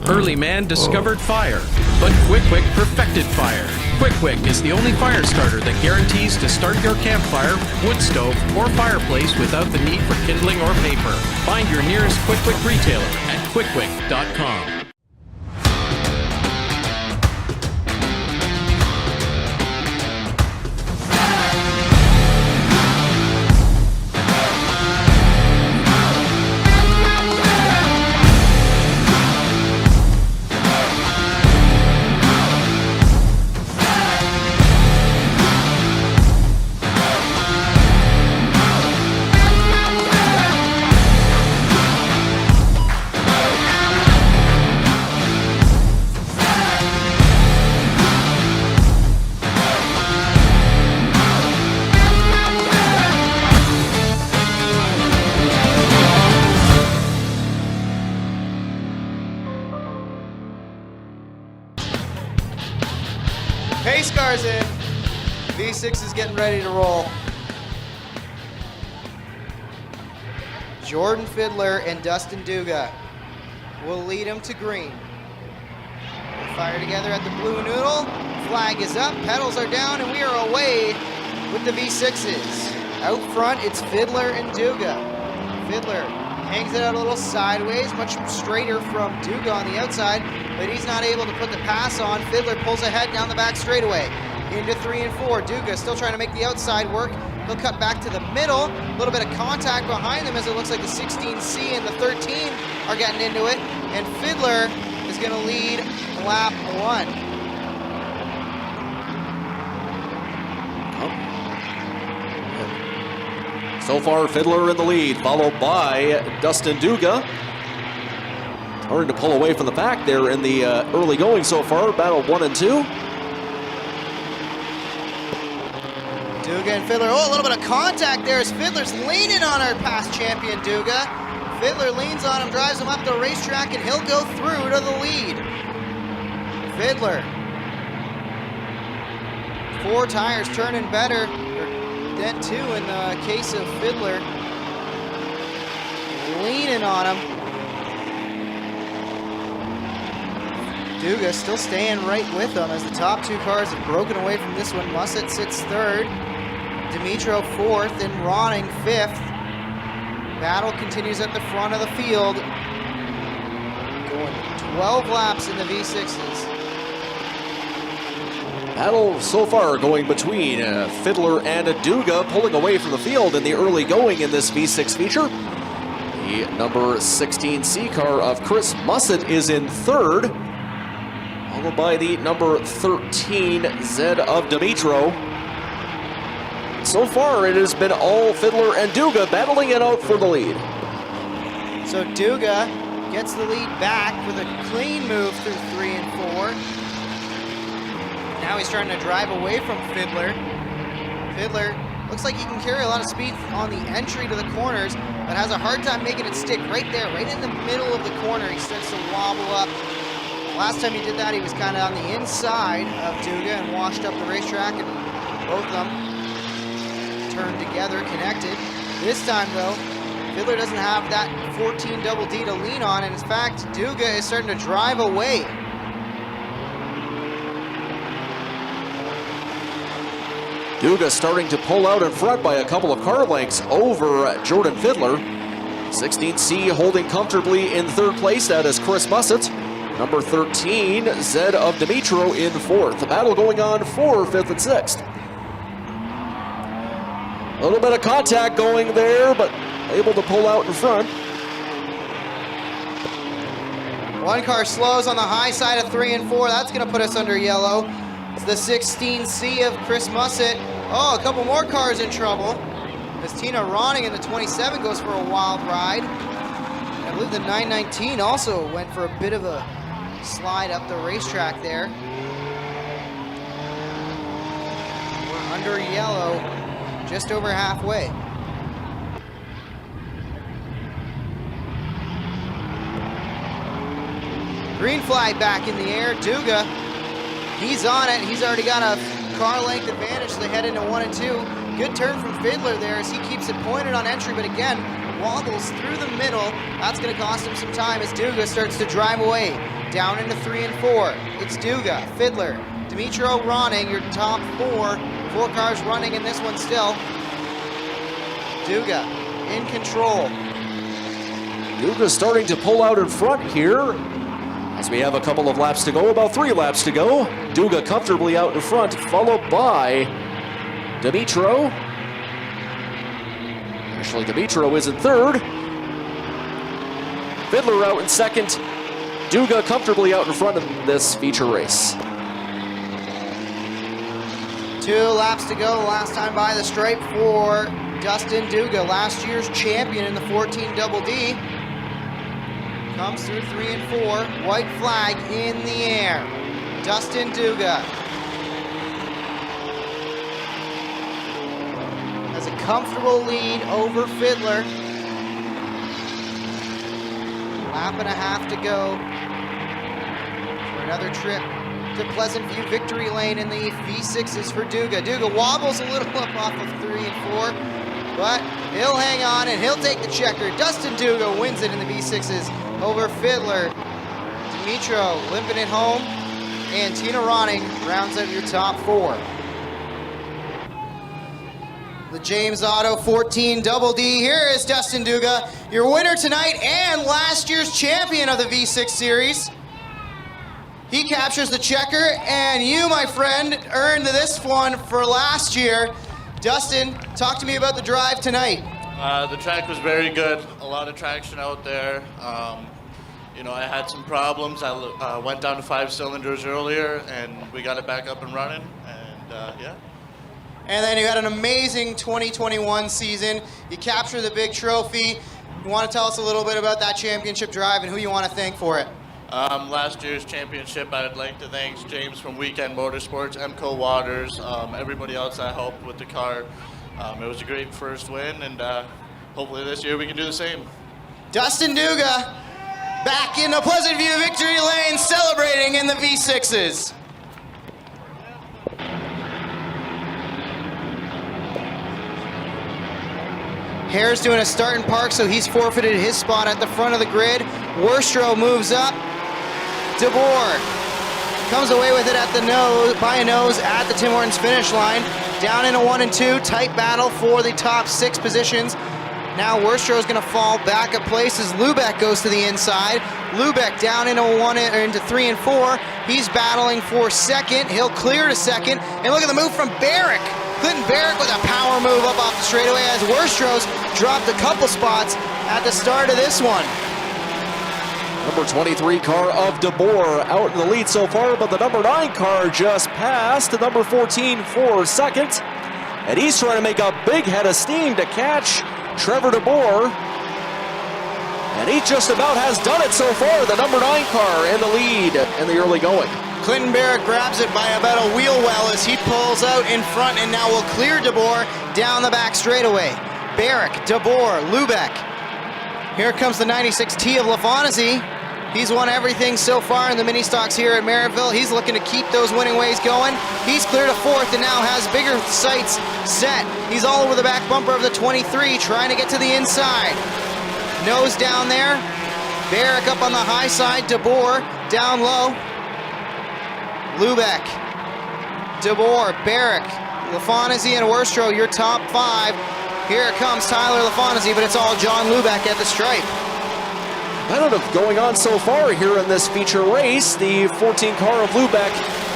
Early man discovered fire, but Quick Wick perfected fire. Quick Wick is the only fire starter that guarantees to start your campfire, wood stove, or fireplace without the need for kindling or paper. Find your nearest Quick Wick retailer at quickwick.com. Pace car's in. V6 is getting ready to roll. Jordan Fiddler and Dustin Duga will lead him to green. They fire together at the blue noodle. Flag is up, pedals are down, and we are away with the V6s. Out front, it's Fiddler and Duga. Fiddler hangs it out a little sideways, much straighter from Duga on the outside, but he's not able to put the pass on. Fiddler pulls ahead down the back straightaway. Into 3 and 4. Duga still trying to make the outside work. He'll cut back to the middle. A little bit of contact behind them as it looks like the 16C and the 13 are getting into it. And Fiddler is going to lead lap 1. So far, Fiddler in the lead, followed by Dustin Duga. Hard to pull away from the pack there in the early going so far. Battle 1 and 2. Duga and Fiddler. Oh, a little bit of contact there as Fiddler's leaning on our past champion, Duga. Fiddler leans on him, drives him up the racetrack, and he'll go through to the lead. Fiddler. 4 tires turning better than 2 in the case of Fiddler. Leaning on him. Duga still staying right with him as the top 2 cars have broken away from this one. Mussett sits 3rd. Dimitro 4th and Ronning 5th. Battle continues at the front of the field. Going 12 laps in the V6s. Battle so far going between Fiddler and Duga, pulling away from the field in the early going in this V6 feature. The number 16C car of Chris Mussett is in 3rd, followed by the number 13 Zed of Dimitro. So far, it has been all Fiddler and Duga battling it out for the lead. So Duga gets the lead back with a clean move through 3 and 4. Now he's trying to drive away from Fiddler. Fiddler Looks like he can carry a lot of speed on the entry to the corners, but has a hard time making it stick right there, right in the middle of the corner. He starts to wobble up. Last time he did that, he was kind of on the inside of Duga and washed up the racetrack, and both of them turned together, connected. This time, though, Fiddler doesn't have that 14 double D to lean on, and in fact, Duga is starting to drive away. Duga starting to pull out in front by a couple of car lengths over Jordan Fiddler. 16C holding comfortably in third place. That is Chris Mussett. Number 13, Zed of Dimitro in fourth. The battle going on for fifth and sixth. A little bit of contact going there, but able to pull out in front. One car slows on the high side of 3 and 4. That's going to put us under yellow. It's the 16C of Chris Mussett. Oh, a couple more cars in trouble as Tina Ronning in the 27 goes for a wild ride. I believe the 919 also went for a bit of a slide up the racetrack there. We're under yellow, just over halfway. Green flag back in the air. Duga, he's on it. He's already got a car length advantage, so they head into 1 and 2. Good turn from Fiddler there as he keeps it pointed on entry, but again, wobbles through the middle. That's going to cost him some time as Duga starts to drive away. Down into 3 and 4. It's Duga, Fiddler, Dimitro Ronning, your top 4. 4 cars running in this one still. Duga in control. Duga starting to pull out in front here as we have a couple of laps to go, about 3 laps to go. Duga comfortably out in front, followed by Dimitro. Actually, Dimitro is in third. Fiddler out in second. Duga comfortably out in front of this feature race. 2 laps to go, last time by the stripe for Dustin Duga, last year's champion in the 14 double D. Comes through 3 and 4, white flag in the air. Dustin Duga has a comfortable lead over Fiddler. Lap and a half to go for another trip to Pleasant View Victory Lane in the V6s for Duga. Duga wobbles a little up off of 3 and 4, but he'll hang on and he'll take the checker. Dustin Duga wins it in the V6s over Fiddler. Dimitro limping it home, and Tina Ronning rounds out your top 4. The James Auto 14 Double D. Here is Dustin Duga, your winner tonight and last year's champion of the V6 Series. He captures the checker, and you, my friend, earned this one for last year. Dustin, talk to me about the drive tonight. The track was very good. A lot of traction out there. You know, I had some problems. I went down to 5 cylinders earlier, and we got it back up and running, and yeah. And then you had an amazing 2021 season. You captured the big trophy. You want to tell us a little bit about that championship drive and who you want to thank for it? Last year's championship, I'd like to thank James from Weekend Motorsports, MCO Waters, everybody else that helped with the car. It was a great first win, and hopefully this year we can do the same. Dustin Duga back in the Pleasant View Victory Lane, celebrating in the V6s. Hare's doing a start and park, so he's forfeited his spot at the front of the grid. Worstro moves up. DeBoer comes away with it at the nose, by a nose at the Tim Hortons finish line. Down into 1 and 2, tight battle for the top 6 positions. Now Worstro is going to fall back a place as Lubeck goes to the inside. Lubeck down into 3 and 4. He's battling for second. He'll clear to second. And look at the move from Barrick. Clinton Barrick with a power move up off the straightaway as Worstro's dropped a couple spots at the start of this one. Number 23 car of DeBoer out in the lead so far, but the number 9 car just passed the number 14 for second. And he's trying to make a big head of steam to catch Trevor DeBoer. And he just about has done it so far. The number 9 car in the lead in the early going. Clinton Barrett grabs it by about a wheel well as he pulls out in front and now will clear DeBoer down the back straightaway. Barrick, DeBoer, Lubeck. Here comes the 96T of LaFontaine. He's won everything so far in the mini stocks here at Merrittville. He's looking to keep those winning ways going. He's cleared a fourth and now has bigger sights set. He's all over the back bumper of the 23, trying to get to the inside. Nose down there. Barrick up on the high side. DeBoer down low. Lubeck, DeBoer, Barrick, LaFontaine, and Worstro, your top 5. Here comes Tyler LaFontaine, but it's all John Lubeck at the stripe. None of going on so far here in this feature race. The 14 car of Lubeck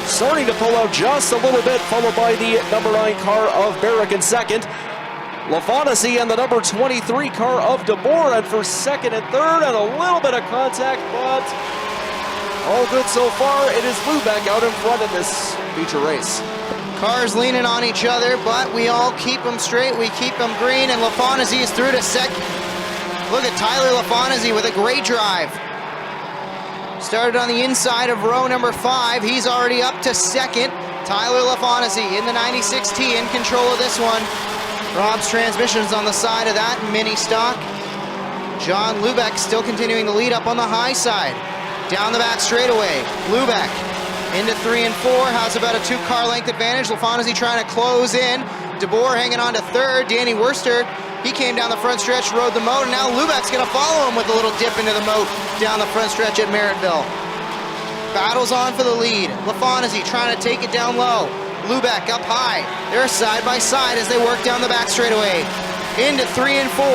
starting to pull out just a little bit, followed by the number 9 car of Barrick in second. LaFontaine and the number 23 car of DeBoer and for second and third, and a little bit of contact, but all good so far. It is Lubeck out in front in this feature race. Cars leaning on each other, but we all keep them straight, we keep them green, and LaFontaine is through to second. Look at Tyler LaFontaine with a great drive. Started on the inside of row number 5. He's already up to second. Tyler LaFontaine in the 96T in control of this one. Rob's Transmissions on the side of that mini stock. John Lubeck still continuing to lead up on the high side. Down the back straightaway, Lubeck into 3 and 4, has about a 2-car length advantage. LaFontaine trying to close in. DeBoer hanging on to third. Danny Worster, he came down the front stretch, rode the moat, and now Lubeck's gonna follow him with a little dip into the moat down the front stretch at Merrittville. Battles on for the lead. LaFontaine trying to take it down low. Lubeck up high. They're side by side as they work down the back straightaway. Into 3 and 4.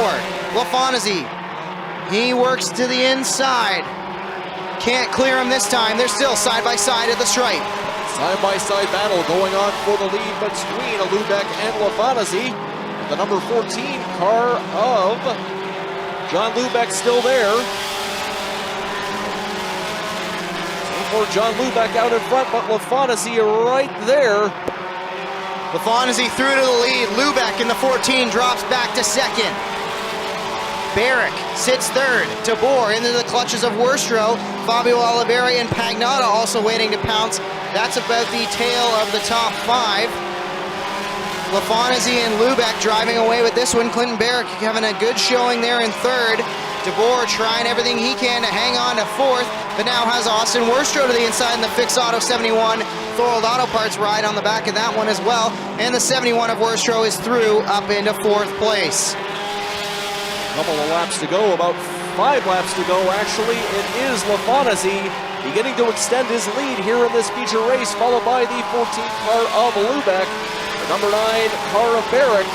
LaFontaine, he works to the inside. Can't clear him this time. They're still side by side at the stripe. Side-by-side battle going on for the lead between Lubeck and LaFontaine. The number 14 car of John Lubeck still there. For John Lubeck out in front, but LaFontaine right there. LaFontaine through to the lead. Lubeck in the 14 drops back to second. Barrick sits third. DeBoer into the clutches of Worstro. Fabio Oliveri and Pagnotta also waiting to pounce. That's about the tail of the top 5. LaFontaine and Lubeck driving away with this one. Clinton Barrick having a good showing there in third. DeBoer trying everything he can to hang on to fourth, but now has Austin Worstro to the inside in the Fix Auto 71. Thorold Auto Parts ride on the back of that one as well. And the 71 of Worstro is through up into 4th place. Couple of laps to go, about 5 laps to go actually. It is LaFontaine beginning to extend his lead here in this feature race, followed by the 14th car of Lubeck, the number 9 car of Barrick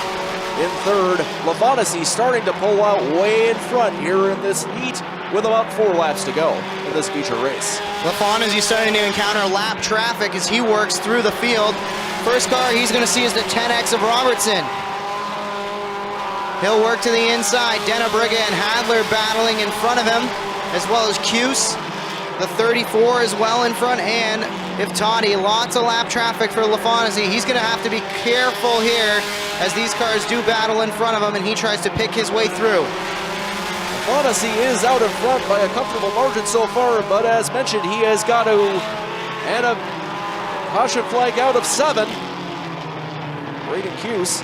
in third. LaFontaine starting to pull out way in front here in this heat with about 4 laps to go in this feature race. LaFontaine starting to encounter lap traffic as he works through the field. First car he's going to see is the 10X of Robertson. He'll work to the inside. Dennebrigge and Hadler battling in front of him, as well as Cuse. The 34 is well in front, and if Toddy, lots of lap traffic for LaFontaine. He's going to have to be careful here as these cars do battle in front of him and he tries to pick his way through. LaFontaine is out in front by a comfortable margin so far, but as mentioned, he has got to, and a caution flag out of 7. Braden Cuse.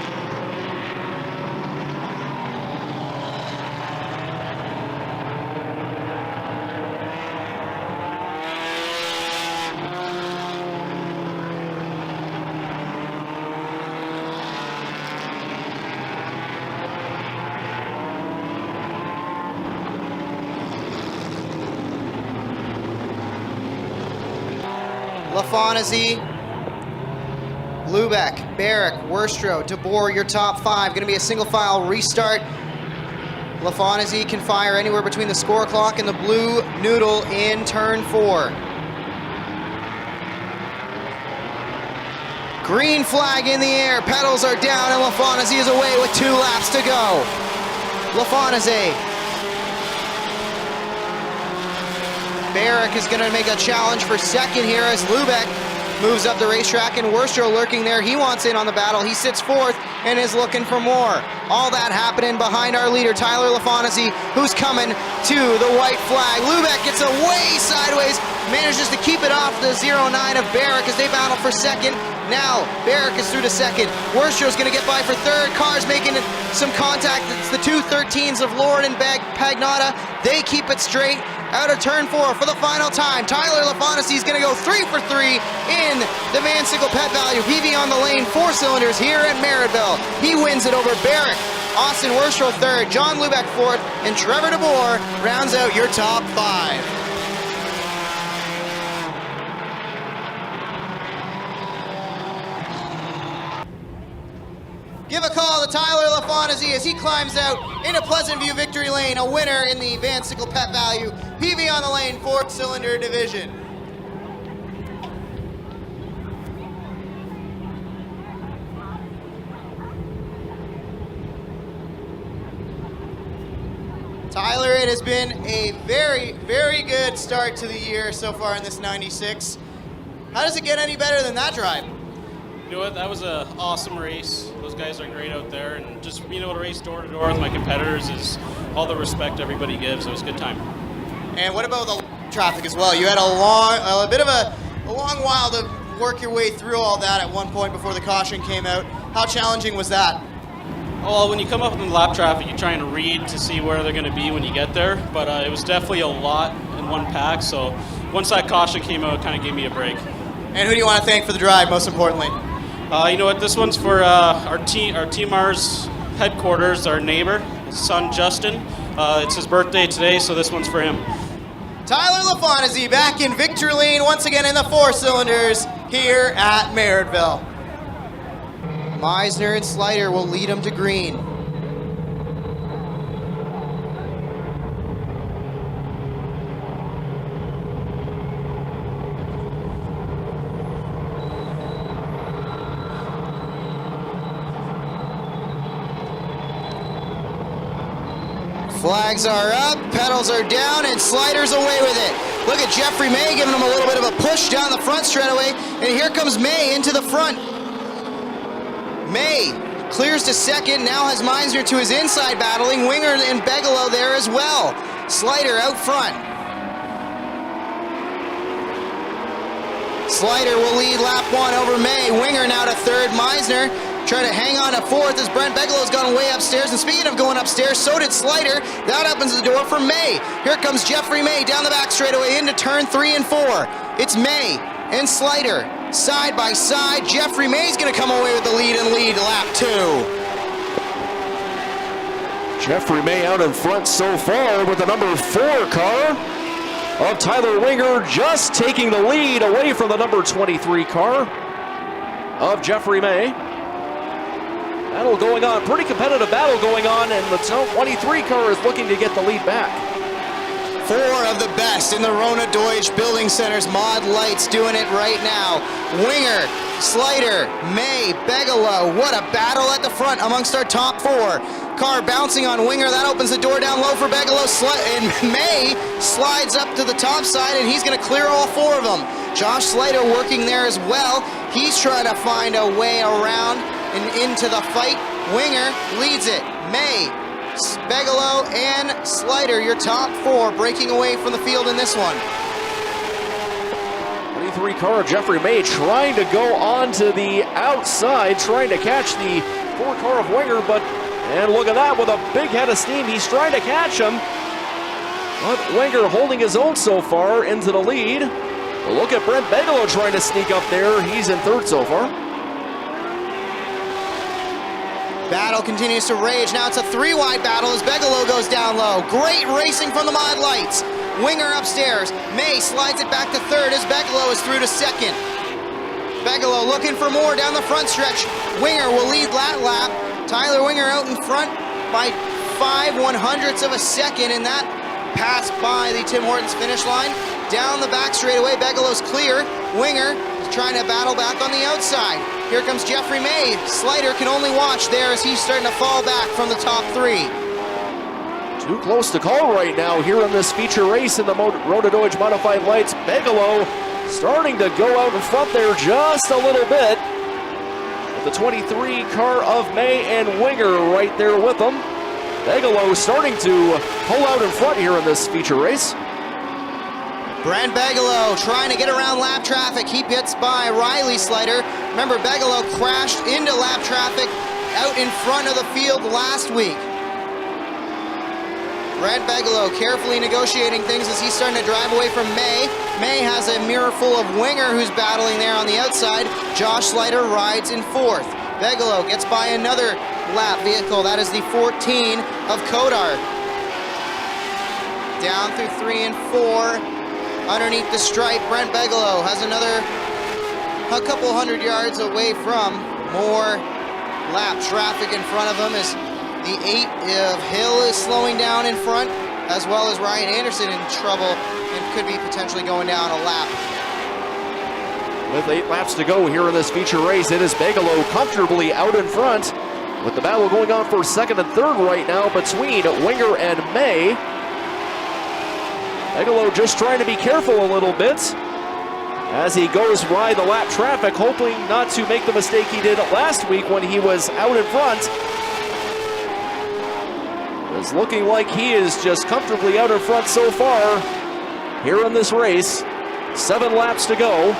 LaFontaine, Lubeck, Barrick, Worstro, DeBoer, your top 5. Going to be a single file restart. LaFontaine can fire anywhere between the score clock and the blue noodle in turn 4. Green flag in the air, pedals are down, and LaFontaine is away with 2 laps to go. LaFontaine. Barrick is going to make a challenge for second here as Lubeck moves up the racetrack, and Worstro lurking there. He wants in on the battle. He sits 4th and is looking for more. All that happening behind our leader, Tyler LaFontaine, who's coming to the white flag. Lubeck gets away sideways, manages to keep it off the 09 of Barrick as they battle for second. Now, Barrick is through to second. Worstro's going to get by for third. Cars making some contact. It's the 213s of Lord and Pagnotta. They keep it straight out of turn 4 for the final time. Tyler LaFontaine is going to go 3 for 3 in the Van Sickle Pet Value. PV on the lane, 4 cylinders here at Merrittville. He wins it over Barrick. Austin Worstro third, John Lubeck fourth, and Trevor DeBoer rounds out your top 5. Give a call to Tyler LaFontaine as he climbs out into Pleasant View Victory Lane, a winner in the Van Sickle Pet Value PV on the lane 4-cylinder division. Tyler, it has been a very, very good start to the year so far in this 96. How does it get any better than that drive? You know what, that was an awesome race. Those guys are great out there, and just being able to race door to door with my competitors is all the respect everybody gives. It was a good time. And what about the traffic as well? You had a bit of a long while to work your way through all that at one point before the caution came out. How challenging was that? Well, when you come up in the lap traffic, you're trying to read to see where they're going to be when you get there, but it was definitely a lot in one pack, so once that caution came out, it kind of gave me a break. And who do you want to thank for the drive, most importantly? You know what, this one's for our Team R's headquarters, our neighbor, his son Justin. It's his birthday today, so this one's for him. Tyler LaFontaine back in Victory Lane once again in the 4 cylinders here at Merrittville. Meisner and Slider will lead him to green. Flags are up, pedals are down, and Slider's away with it. Look at Jeffrey May giving him a little bit of a push down the front straightaway, and here comes May into the front. May clears to second, now has Meisner to his inside battling, Winger and Bigelow there as well. Slider out front. Slider will lead lap 1 over May. Winger now to third, Meisner trying to hang on to fourth as Brent Bigelow's gone way upstairs. And speaking of going upstairs, so did Slider. That opens the door for May. Here comes Jeffrey May down the back straightaway into turn 3 and 4. It's May and Slider side by side. Jeffrey May's going to come away with the lead and lead lap 2. Jeffrey May out in front so far with the number 4 car of Tyler Winger, just taking the lead away from the number 23 car of Jeffrey May. Battle going on, pretty competitive battle going on, and the 23 car is looking to get the lead back. 4 of the best in the Rona Deutsch Building Center's mod lights doing it right now. Winger, Slider, May, Bigelow. What a battle at the front amongst our top 4. Car bouncing on Winger, that opens the door down low for Bigelow, and May slides up to the top side, and he's going to clear all 4 of them. Josh Slider working there as well. He's trying to find a way around and into the fight. Winger leads it. May, Bigelow, and Slider, your top 4, breaking away from the field in this one. 23 car of Jeffrey May trying to go onto the outside, trying to catch the 4 car of Winger, and look at that, with a big head of steam, he's trying to catch him. But Winger holding his own so far into the lead. Look at Brent Bigelow trying to sneak up there. He's in third so far. Battle continues to rage. Now it's a 3-wide battle as Bigelow goes down low. Great racing from the mod lights. Winger upstairs. May slides it back to third as Bigelow is through to second. Bigelow looking for more down the front stretch. Winger will lead that lap. Tyler Winger out in front by 5/100ths of a second, and that pass by the Tim Hortons finish line. Down the back straightaway, Bigelow's clear. Winger is trying to battle back on the outside. Here comes Jeffrey May. Slider can only watch there as he's starting to fall back from the top 3. Too close to call right now here in this feature race in the Rona Deutsch Modified Lights. Bigelow starting to go out in front there just a little bit. The 23 car of May and Winger right there with them. Bigelow starting to pull out in front here in this feature race. Brent Bigelow trying to get around lap traffic. He gets by Riley Slider. Remember, Bigelow crashed into lap traffic out in front of the field last week. Brent Bigelow carefully negotiating things as he's starting to drive away from May. May has a mirror full of Winger who's battling there on the outside. Josh Slider rides in fourth. Bigelow gets by another lap vehicle. That is the 14 of Kodar. Down through 3 and 4. Underneath the stripe, Brent Bigelow has a couple hundred yards away from more lap traffic in front of him as the 8 of Hill is slowing down in front, as well as Ryan Anderson in trouble and could be potentially going down a lap. With 8 laps to go here in this feature race, it is Bigelow comfortably out in front, with the battle going on for second and third right now between Winger and May. Bigelow just trying to be careful a little bit as he goes by the lap traffic, hoping not to make the mistake he did last week when he was out in front. It's looking like he is just comfortably out in front so far here in this race. 7 laps to go.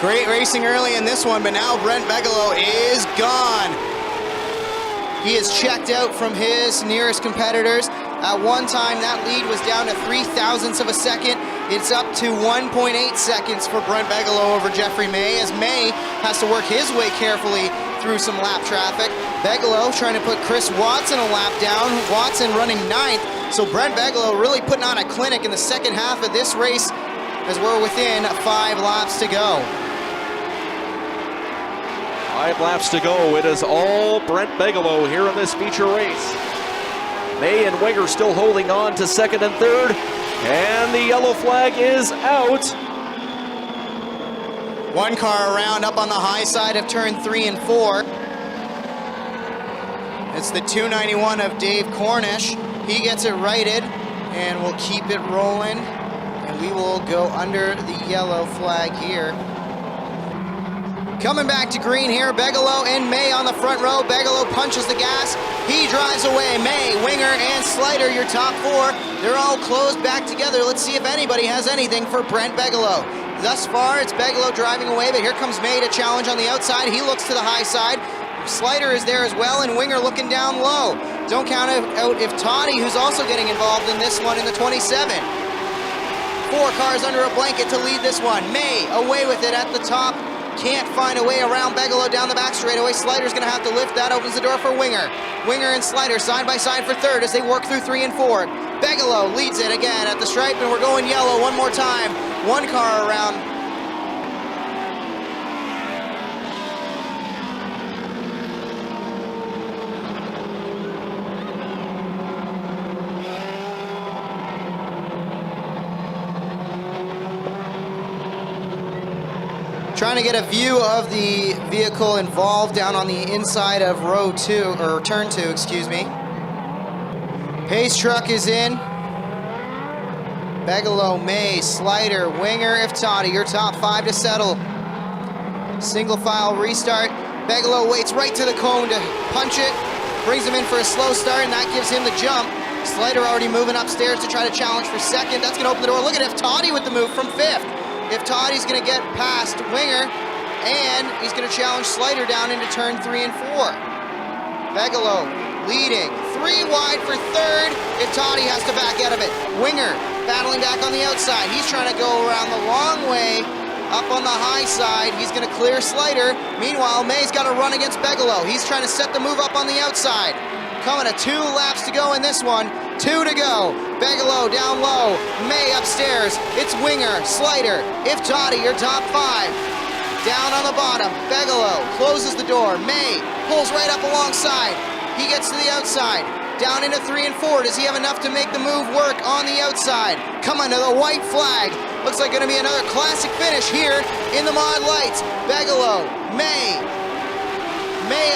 Great racing early in this one, but now Brent Bigelow is gone. He is checked out from his nearest competitors. At one time, that lead was down to 0.03 of a second. It's up to 1.8 seconds for Brent Bigelow over Jeffrey May, as May has to work his way carefully through some lap traffic. Bigelow trying to put Chris Watson a lap down. Watson running 9th. So Brent Bigelow really putting on a clinic in the second half of this race as we're within 5 laps to go. 5 laps to go. It is all Brent Bigelow here in this feature race. May and Winger still holding on to second and third. And the yellow flag is out. One car around up on the high side of turn 3 and 4. It's the 291 of Dave Cornish. He gets it righted and we'll keep it rolling. And we will go under the yellow flag here. Coming back to green here, Bigelow and May on the front row. Bigelow punches the gas. He drives away. May, Winger, and Slider, your top 4. They're all closed back together. Let's see if anybody has anything for Brent Bigelow. Thus far, it's Bigelow driving away, but here comes May to challenge on the outside. He looks to the high side. Slider is there as well, and Winger looking down low. Don't count out if Toddy, who's also getting involved in this one in the 27. 4 cars under a blanket to lead this one. May away with it at the top. Can't find a way around Bigelow down the back straightaway. Slider's going to have to lift. That opens the door for Winger. Winger and Slider side by side for third as they work through 3 and 4. Bigelow leads it again at the stripe, and we're going yellow one more time. 1 car around. Trying to get a view of the vehicle involved down on the inside of row 2, or turn 2, excuse me. Pace truck is in. Bigelow, May, Slider, Winger, Iftati, your top 5 to settle. Single file restart. Bigelow waits right to the cone to punch it. Brings him in for a slow start, and that gives him the jump. Slider already moving upstairs to try to challenge for second. That's going to open the door. Look at Iftati with the move from 5th. Iftati's going to get past Winger, and he's going to challenge Slider down into turn 3 and 4. Bigelow leading. 3 wide for third. Iftati has to back out of it. Winger battling back on the outside. He's trying to go around the long way up on the high side. He's going to clear Slider. Meanwhile, May's got to run against Bigelow. He's trying to set the move up on the outside. Coming to 2 laps to go in this one. 2 to go. Bigelow down low. May upstairs. It's Winger, Slider, Iftati, your top 5. Down on the bottom. Bigelow closes the door. May pulls right up alongside. He gets to the outside. Down into 3 and 4. Does he have enough to make the move work on the outside? Coming to the white flag. Looks like going to be another classic finish here in the Mod Lights. Bigelow, May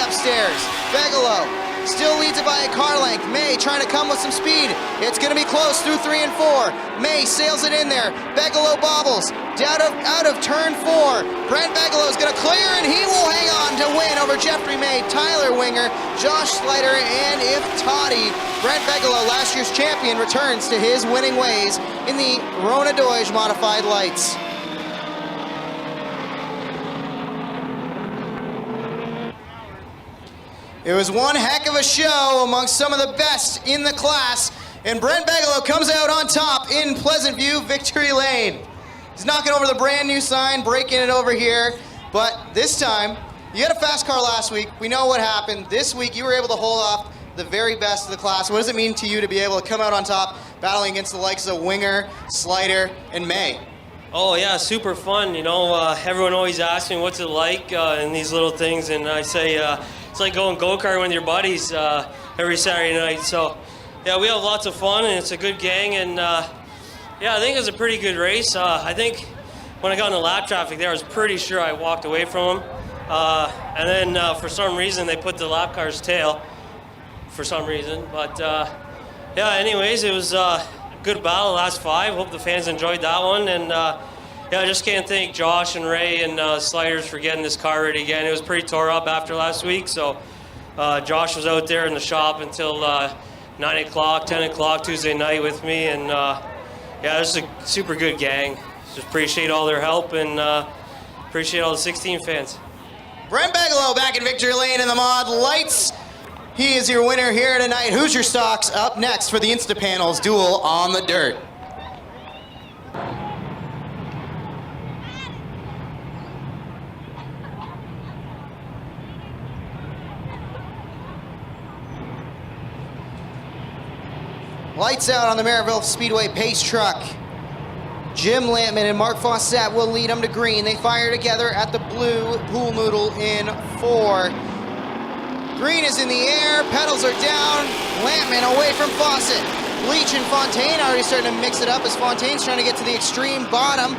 upstairs. Bigelow still leads it by a car length. May trying to come with some speed. It's going to be close through 3 and 4. May sails it in there. Bigelow bobbles out of turn 4. Brent Bigelow is going to clear, and he will hang on to win over Jeffrey May, Tyler Winger, Josh Slater, and if Toddy. Brent Bigelow, last year's champion, returns to his winning ways in the Rona Doige modified lights. It was one heck of a show amongst some of the best in the class, and Brent Bigelow comes out on top in Pleasant View Victory Lane. He's knocking over the brand new sign, breaking it over here, but this time, you had a fast car last week. We know what happened. This week, you were able to hold off the very best of the class. What does it mean to you to be able to come out on top, battling against the likes of Winger, Slider, and May? Oh yeah, super fun. You know, everyone always asks me what's it like in these little things, and I say it's like going go-kart with your buddies every Saturday night. So yeah, we have lots of fun, and it's a good gang, and yeah, I think it was a pretty good race. I think when I got in the lap traffic there, I was pretty sure I walked away from them, and then for some reason they put the lap car's tail for some reason. But yeah, anyways, it was good battle, last 5. Hope the fans enjoyed that one, and yeah, I just can't thank Josh and Ray and Sliders for getting this car ready again. It was pretty tore up after last week, so Josh was out there in the shop until 9 o'clock, 10 o'clock Tuesday night with me, and yeah, it was a super good gang. Just appreciate all their help, and appreciate all the 16 fans. Brent Bigelow back in Victory Lane in the mod lights. He is your winner here tonight. Hoosier Stocks up next for the Instapanels duel on the dirt. Lights out on the Merrittville Speedway pace truck. Jim Lampman and Mark Fawcett will lead them to green. They fire together at the blue pool noodle in 4. Green is in the air, pedals are down. Lampman away from Fawcett. Bleach and Fontaine already starting to mix it up as Fontaine's trying to get to the extreme bottom.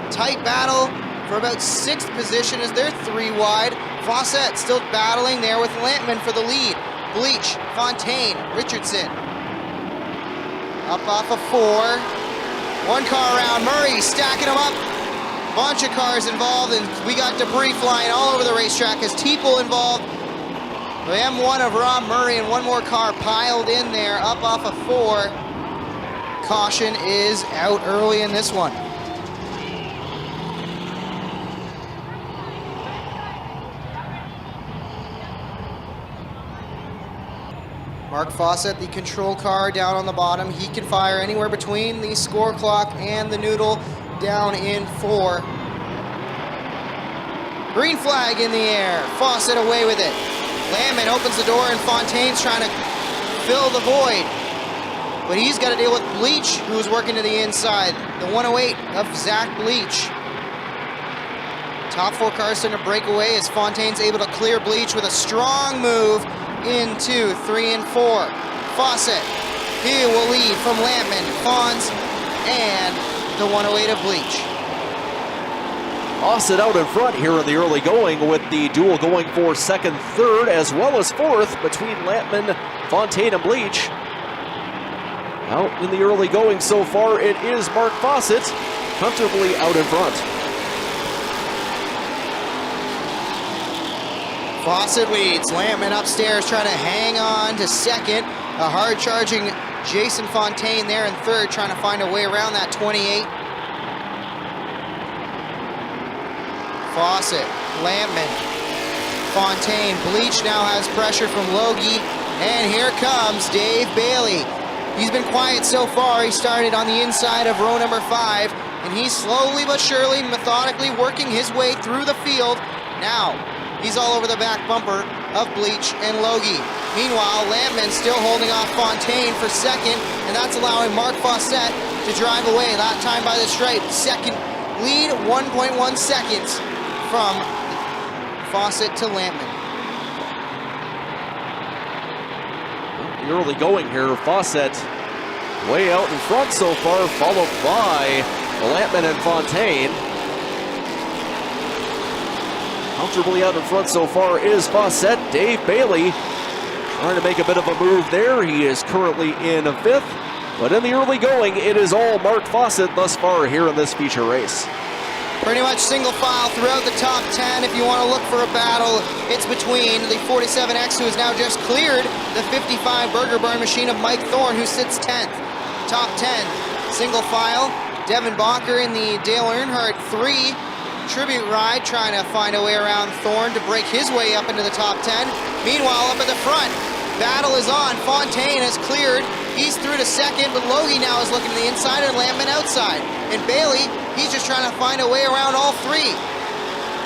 Tight battle for about 6th position as they're 3 wide. Fawcett still battling there with Lampman for the lead. Bleach, Fontaine, Richardson. Up off of 4. 1 car around, Murray stacking them up. Bunch of cars involved, and we got debris flying all over the racetrack as Teeple involved. The M1 of Rob Murray and 1 more car piled in there, up off of 4. Caution is out early in this one. Mark Fawcett, the control car down on the bottom. He can fire anywhere between the score clock and the noodle down in 4. Green flag in the air. Fawcett away with it. Lampman opens the door and Fontaine's trying to fill the void. But he's got to deal with Bleach, who's working to the inside. The 108 of Zach Bleach. Top 4 cars starting to break away as Fontaine's able to clear Bleach with a strong move into 3 and 4. Fawcett, he will lead from Lampman, Fawns, and the 108 of Bleach. Fawcett out in front here in the early going, with the duel going for 2nd, 3rd, as well as 4th between Lampman, Fontaine, and Bleach. Out in the early going so far, it is Mark Fawcett comfortably out in front. Fawcett leads. Lampman upstairs trying to hang on to 2nd. A hard-charging Jason Fontaine there in 3rd, trying to find a way around that 28. Fawcett, Lampman, Fontaine. Bleach now has pressure from Logie. And here comes Dave Bailey. He's been quiet so far. He started on the inside of row number 5. And he's slowly but surely, methodically working his way through the field. Now, he's all over the back bumper of Bleach and Logie. Meanwhile, Lampman still holding off Fontaine for 2nd, and that's allowing Mark Fawcett to drive away, that time by the stripe. 2nd lead, 1.1 seconds from Fawcett to Lampman. The early going here, Fawcett way out in front so far, followed by Lampman and Fontaine. Comfortably out in front so far is Fawcett. Dave Bailey Trying to make a bit of a move there. He is currently in 5th. But in the early going, it is all Mark Fawcett thus far here in this feature race. Pretty much single file throughout the top 10. If you want to look for a battle, it's between the 47X, who has now just cleared the 55 Burger Barn machine of Mike Thorne, who sits 10th. Top 10, single file. Devin Bacher in the Dale Earnhardt 3 tribute ride, trying to find a way around Thorne to break his way up into the top 10. Meanwhile, up at the front, battle is on. Fontaine has cleared. He's through to 2nd, but Logie now is looking to the inside and Lampman outside. And Bailey, he's just trying to find a way around all 3.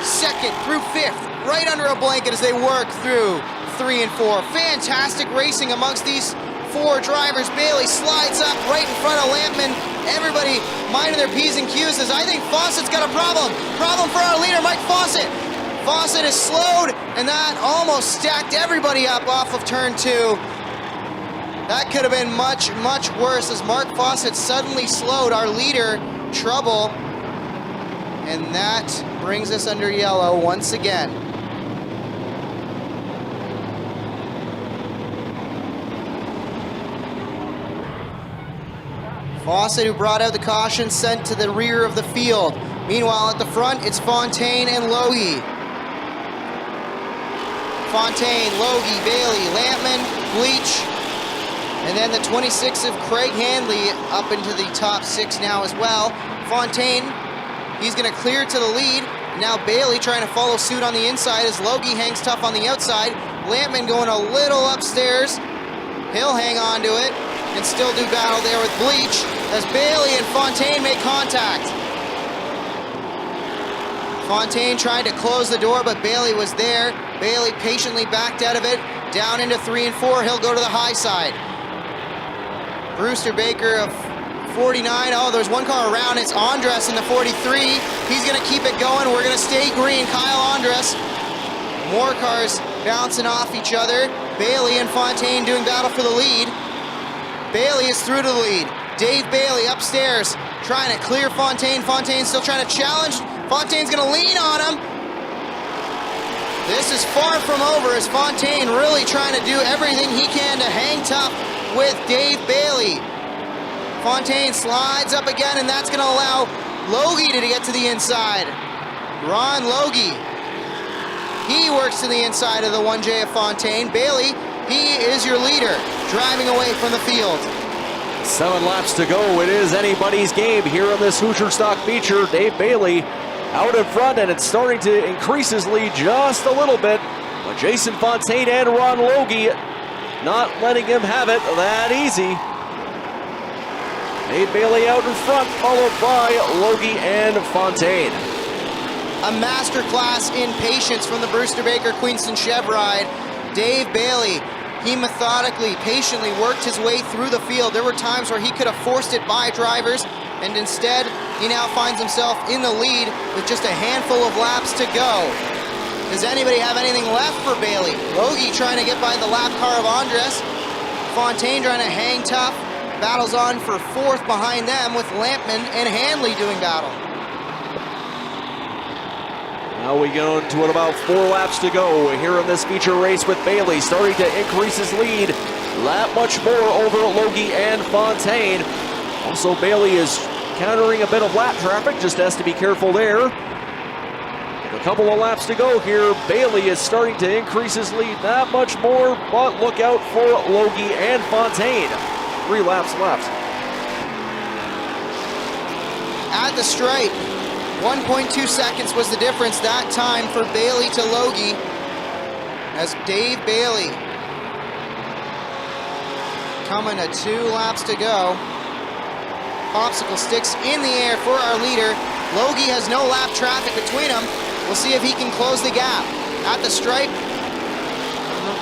2nd through 5th, right under a blanket as they work through 3 and 4. Fantastic racing amongst these 4 drivers. Bailey slides up right in front of Lampman. Everybody minding their P's and Q's says, I think Fawcett's got a problem. Problem for our leader, Mike Fawcett. Fawcett is slowed, and that almost stacked everybody up off of turn 2. That could have been much, much worse as Mark Fawcett suddenly slowed our leader, Trouble. And that brings us under yellow once again. Fawcett, who brought out the caution, sent to the rear of the field. Meanwhile, at the front, it's Fontaine and Logie. Fontaine, Logie, Bailey, Lampman, Bleach, and then the 26 of Craig Handley up into the top 6 now as well. Fontaine, he's going to clear to the lead. Now Bailey trying to follow suit on the inside as Logie hangs tough on the outside. Lampman going a little upstairs. He'll hang on to it and still do battle there with Bleach as Bailey and Fontaine make contact. Fontaine tried to close the door, but Bailey was there. Bailey patiently backed out of it, down into 3 and 4. He'll go to the high side. Brewster Baker of 49. Oh, there's one car around. It's Andres in the 43. He's going to keep it going. We're going to stay green. Kyle Andres. More cars bouncing off each other. Bailey and Fontaine doing battle for the lead. Bailey is through to the lead. Dave Bailey upstairs trying to clear Fontaine. Fontaine still trying to challenge. Fontaine's going to lean on him. This is far from over as Fontaine really trying to do everything he can to hang tough with Dave Bailey. Fontaine slides up again, and that's going to allow Logie to get to the inside. Ron Logie. He works to the inside of the 1J of Fontaine. Bailey, he is your leader, driving away from the field. 7 laps to go. It is anybody's game here in this Hoosier Stock feature. Dave Bailey out in front, and it's starting to increase his lead just a little bit. But Jason Fontaine and Ron Logie not letting him have it that easy. Dave Bailey out in front, followed by Logie and Fontaine. A masterclass in patience from the Brewster Baker Queenston Chev ride. Dave Bailey, he methodically, patiently worked his way through the field. There were times where he could have forced it by drivers, and instead, he now finds himself in the lead with just a handful of laps to go. Does anybody have anything left for Bailey? Logie trying to get by the lap car of Andres. Fontaine trying to hang tough. Battles on for 4th behind them with Lampman and Handley doing battle. Now we go into about 4 laps to go here in this feature race with Bailey starting to increase his lead. That much more over Logie and Fontaine. Also, Bailey is countering a bit of lap traffic, just has to be careful there. With a couple of laps to go here, Bailey is starting to increase his lead that much more, but look out for Logie and Fontaine. 3 laps left. At the stripe, 1.2 seconds was the difference that time for Bailey to Logie as Dave Bailey coming to 2 laps to go. Popsicle sticks in the air for our leader. Logie has no lap traffic between them. We'll see if he can close the gap. At the stripe,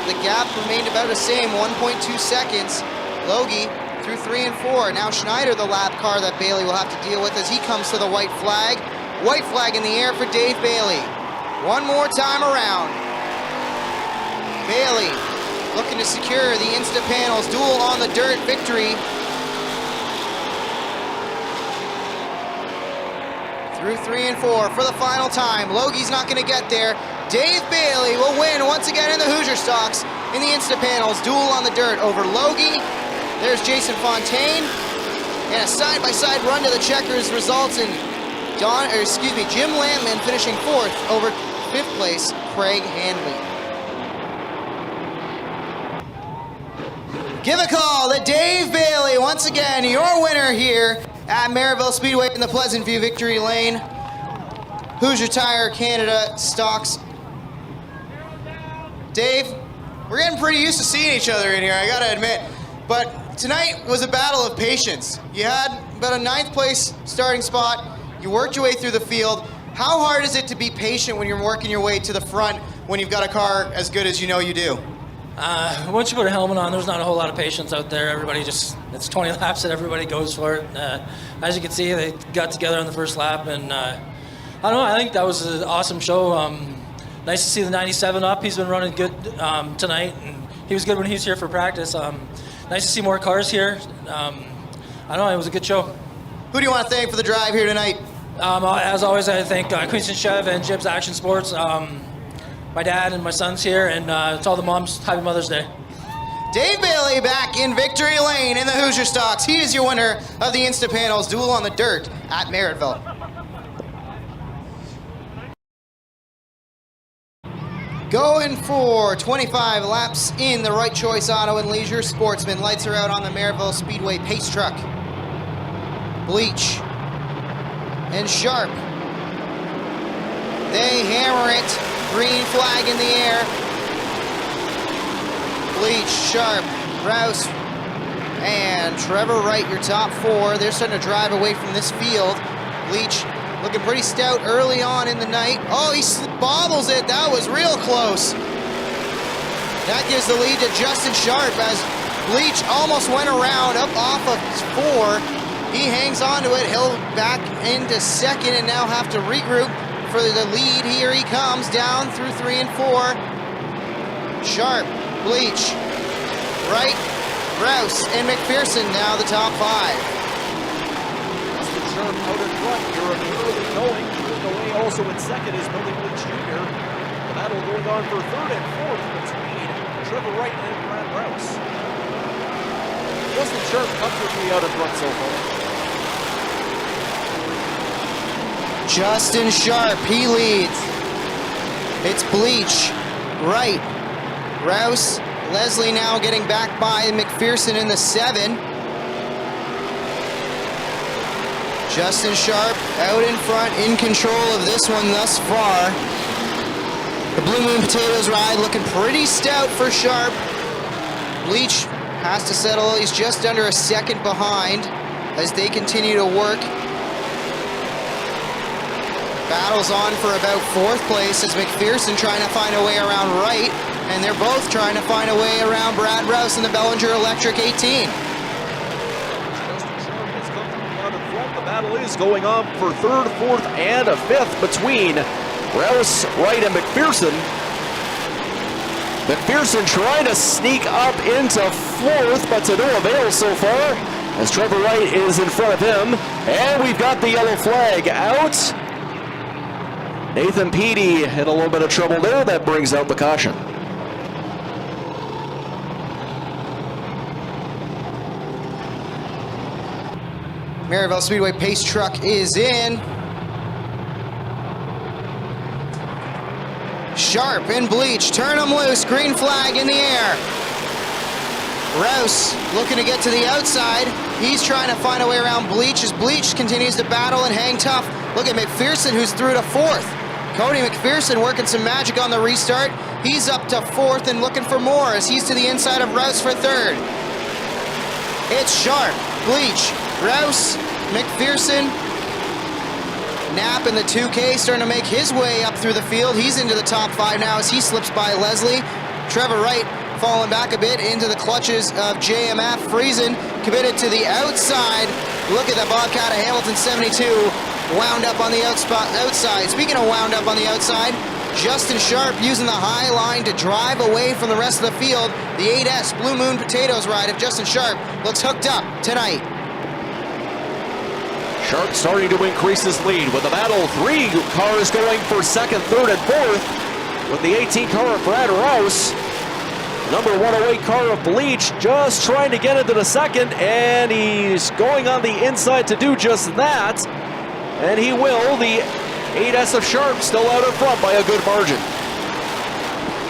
the gap remained about the same, 1.2 seconds. Logie through 3 and 4. Now Schneider, the lap car that Bailey will have to deal with as he comes to the white flag. White flag in the air for Dave Bailey. One more time around. Bailey looking to secure the Insta Panels duel on the dirt victory. Through 3 and 4 for the final time. Logie's not going to get there. Dave Bailey will win once again in the Hoosier Stocks in the Insta Panels. Duel on the dirt over Logie. There's Jason Fontaine. And a side-by-side run to the checkers results in Jim Lampman finishing 4th over 5th place, Craig Hanley. Give a call to Dave Bailey, once again, your winner here at Merrittville Speedway in the Pleasant View Victory Lane. Hoosier Tire Canada stocks. Dave, we're getting pretty used to seeing each other in here, I gotta admit. But tonight was a battle of patience. You had about a 9th place starting spot. You worked your way through the field. How hard is it to be patient when you're working your way to the front when you've got a car as good as you know you do? Once you put a helmet on, there's not a whole lot of patience out there. Everybody it's 20 laps that everybody goes for it. As you can see, they got together on the first lap, and I don't know, I think that was an awesome show. Nice to see the 97 up. He's been running good tonight, and he was good when he was here for practice. Nice to see more cars here. I don't know, it was a good show. Who do you want to thank for the drive here tonight? As always, I thank Queenston Chev and Jibs Action Sports. My dad and my son's here, and to all the moms, happy Mother's Day. Dave Bailey back in victory lane in the Hoosier Stocks. He is your winner of the Insta Panels Duel on the Dirt at Merrittville. Going for 25 laps in the Right Choice Auto and Leisure Sportsman. Lights are out on the Merrittville Speedway pace truck. Bleach and Sharp. They hammer it. Green flag in the air. Bleach, Sharp, Rouse, and Trevor Wright, your top 4. They're starting to drive away from this field. Bleach looking pretty stout early on in the night. Oh, he bobbles it. That was real close. That gives the lead to Justin Sharp as Bleach almost went around up off of 4. He hangs on to it. He'll back into 2nd and now have to regroup for the lead. Here he comes down through 3 and 4. Sharp, Bleach, Wright, Rouse, and McPherson now the top 5. Justin Sharp out in front here in the early going. Leading the way also in 2nd is Billy Bleach Jr. The battle going on for 3rd and 4th between Trevor Wright and Brad Rouse. Justin Sharp comfortably out in front so far. Justin Sharp, he leads. It's Bleach, Wright, Rouse, Leslie now getting back by McPherson in the 7. Justin Sharp out in front, in control of this one thus far. The Blue Moon Potatoes ride looking pretty stout for Sharp. Bleach has to settle, he's just under a 2nd behind as they continue to work. Battles on for about 4th place as McPherson trying to find a way around Wright, and they're both trying to find a way around Brad Rouse in the Bellinger Electric 18. Justin Sharp is comfortably out in front. The battle is going on for 3rd, 4th, and a 5th between Rouse, Wright, and McPherson. McPherson trying to sneak up into 4th, but to no avail so far, as Trevor Wright is in front of him. And we've got the yellow flag out. Nathan Peaty in a little bit of trouble there. That brings out the caution. Merrittville Speedway pace truck is in. Sharp and Bleach, turn them loose, green flag in the air. Rouse looking to get to the outside. He's trying to find a way around Bleach as Bleach continues to battle and hang tough. Look at McPherson who's through to 4th. Cody McPherson working some magic on the restart. He's up to 4th and looking for more as he's to the inside of Rouse for 3rd. It's Sharp, Bleach, Rouse, McPherson. Knapp in the 2K starting to make his way up through the field. He's into the top 5 now as he slips by Leslie. Trevor Wright falling back a bit into the clutches of JMF. Friesen committed to the outside. Look at the Bobcat of Hamilton 72. Wound up on the outside. Speaking of wound up on the outside, Justin Sharp using the high line to drive away from the rest of the field. The 8S Blue Moon Potatoes ride of Justin Sharp looks hooked up tonight. Sharp starting to increase his lead with the battle. 3 cars going for 2nd, 3rd, and 4th with the 18 car of Brad Rouse. Number 108 car of Bleach just trying to get into the second, and he's going on the inside to do just that. And he will. The 8S of Sharp still out in front by a good margin.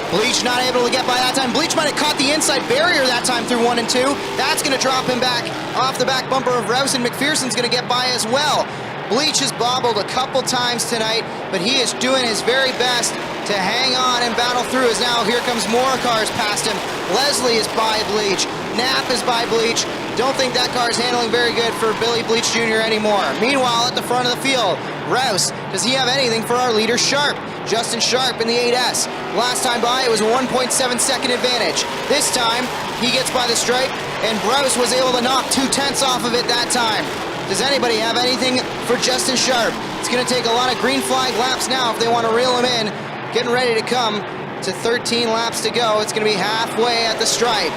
Bleach not able to get by that time. Bleach might have caught the inside barrier that time through 1 and 2. That's going to drop him back off the back bumper of Rouse, and McPherson's going to get by as well. Bleach has bobbled a couple times tonight, but he is doing his very best to hang on and battle through, as now here comes more cars past him. Leslie is by Bleach. Knapp is by Bleach. Don't think that car is handling very good for Billy Bleach Jr. anymore. Meanwhile, at the front of the field, Rouse, does he have anything for our leader, Sharp? Justin Sharp in the 8S. Last time by, it was a 1.7 second advantage. This time, he gets by the stripe, and Rouse was able to knock 2/10 off of it that time. Does anybody have anything for Justin Sharp? It's going to take a lot of green flag laps now if they want to reel him in. Getting ready to come to 13 laps to go. It's going to be halfway at the stripe.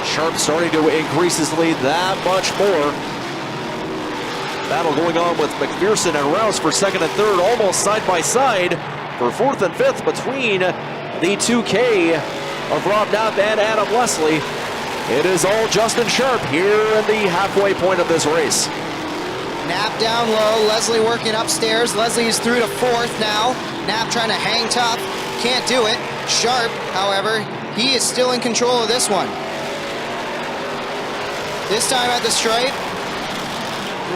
Sharp starting to increase his lead that much more. Battle going on with McPherson and Rouse for second and third, almost side by side for fourth and fifth between the 2K of Rob Knapp and Adam Leslie. It is all Justin Sharp here in the halfway point of this race. Knapp down low, Leslie working upstairs. Leslie is through to fourth now. Knapp trying to hang tough, can't do it. Sharp, however, he is still in control of this one. This time at the stripe,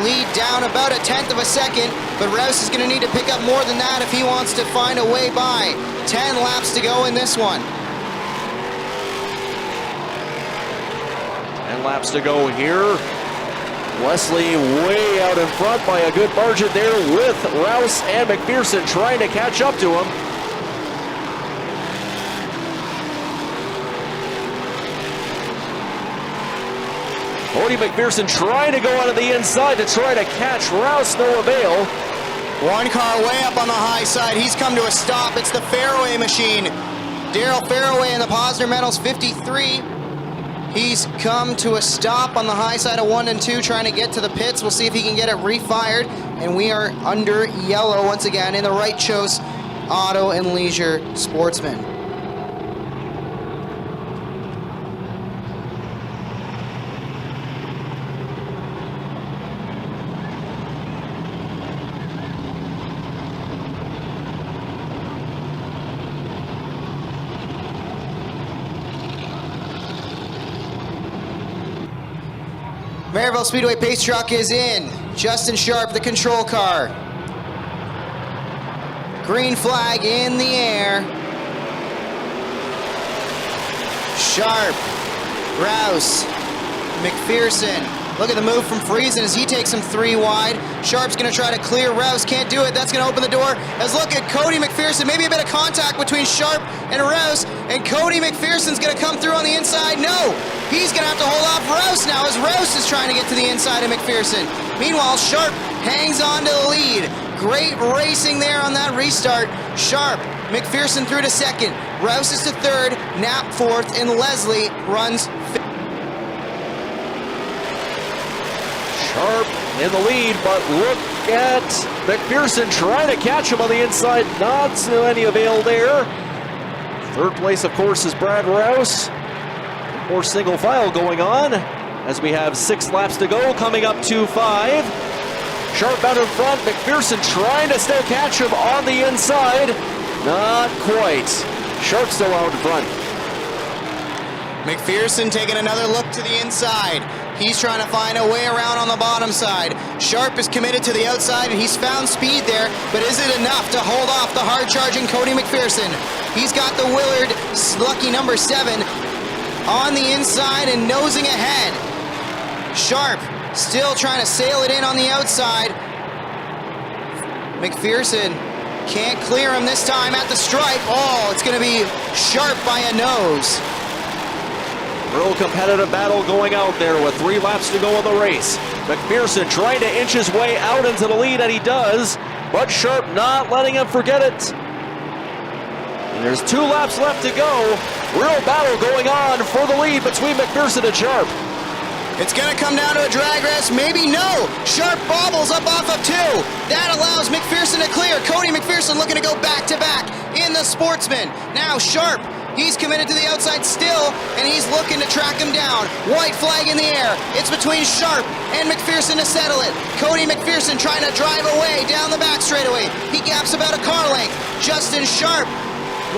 lead down about 1/10 of a second, but Rouse is going to need to pick up more than that if he wants to find a way by. 10 laps to go in this one. 10 laps to go here. Leslie way out in front by a good margin there with Rouse and McPherson trying to catch up to him. Cody McPherson trying to go out of the inside to try to catch Rouse, no avail. One car way up on the high side. He's come to a stop. It's the Fairway machine. Daryl Fairway in the Posner Metals 53. He's come to a stop on the high side of 1 and 2, trying to get to the pits. We'll see if he can get it refired. And we are under yellow once again in the Right Choice Auto and Leisure Sportsman. Merrittville Speedway pace truck is in. Justin Sharp, the control car. Green flag in the air. Sharp, Rouse, McPherson. Look at the move from Friesen as he takes him 3 wide. Sharp's going to try to clear Rouse, can't do it. That's going to open the door. As look at Cody McPherson, maybe a bit of contact between Sharp and Rouse, and Cody McPherson's going to come through on the inside. No, he's going to have to hold off Rouse now as Rouse is trying to get to the inside of McPherson. Meanwhile, Sharp hangs on to the lead. Great racing there on that restart. Sharp, McPherson through to second. Rouse is to third, Knapp fourth, and Leslie runs fifth. Sharp in the lead, but look at McPherson trying to catch him on the inside. Not to any avail there. Third place, of course, is Brad Rouse. More single file going on as we have 6 laps to go, coming up to 5. Sharp out in front, McPherson trying to still catch him on the inside. Not quite. Sharp still out in front. McPherson taking another look to the inside. He's trying to find a way around on the bottom side. Sharp is committed to the outside, and he's found speed there, but is it enough to hold off the hard-charging Cody McPherson? He's got the Willard lucky number 7 on the inside and nosing ahead. Sharp still trying to sail it in on the outside. McPherson can't clear him this time at the stripe. Oh, it's going to be Sharp by a nose. Real competitive battle going out there with 3 laps to go in the race. McPherson trying to inch his way out into the lead, and he does, but Sharp not letting him forget it. And there's 2 laps left to go. Real battle going on for the lead between McPherson and Sharp. It's going to come down to a drag race. Maybe no. Sharp bobbles up off of 2. That allows McPherson to clear. Cody McPherson looking to go back-to-back in the Sportsman. Now Sharp, he's committed to the outside still, and he's looking to track him down. White flag in the air. It's between Sharp and McPherson to settle it. Cody McPherson trying to drive away down the back straightaway. He gaps about a car length. Justin Sharp,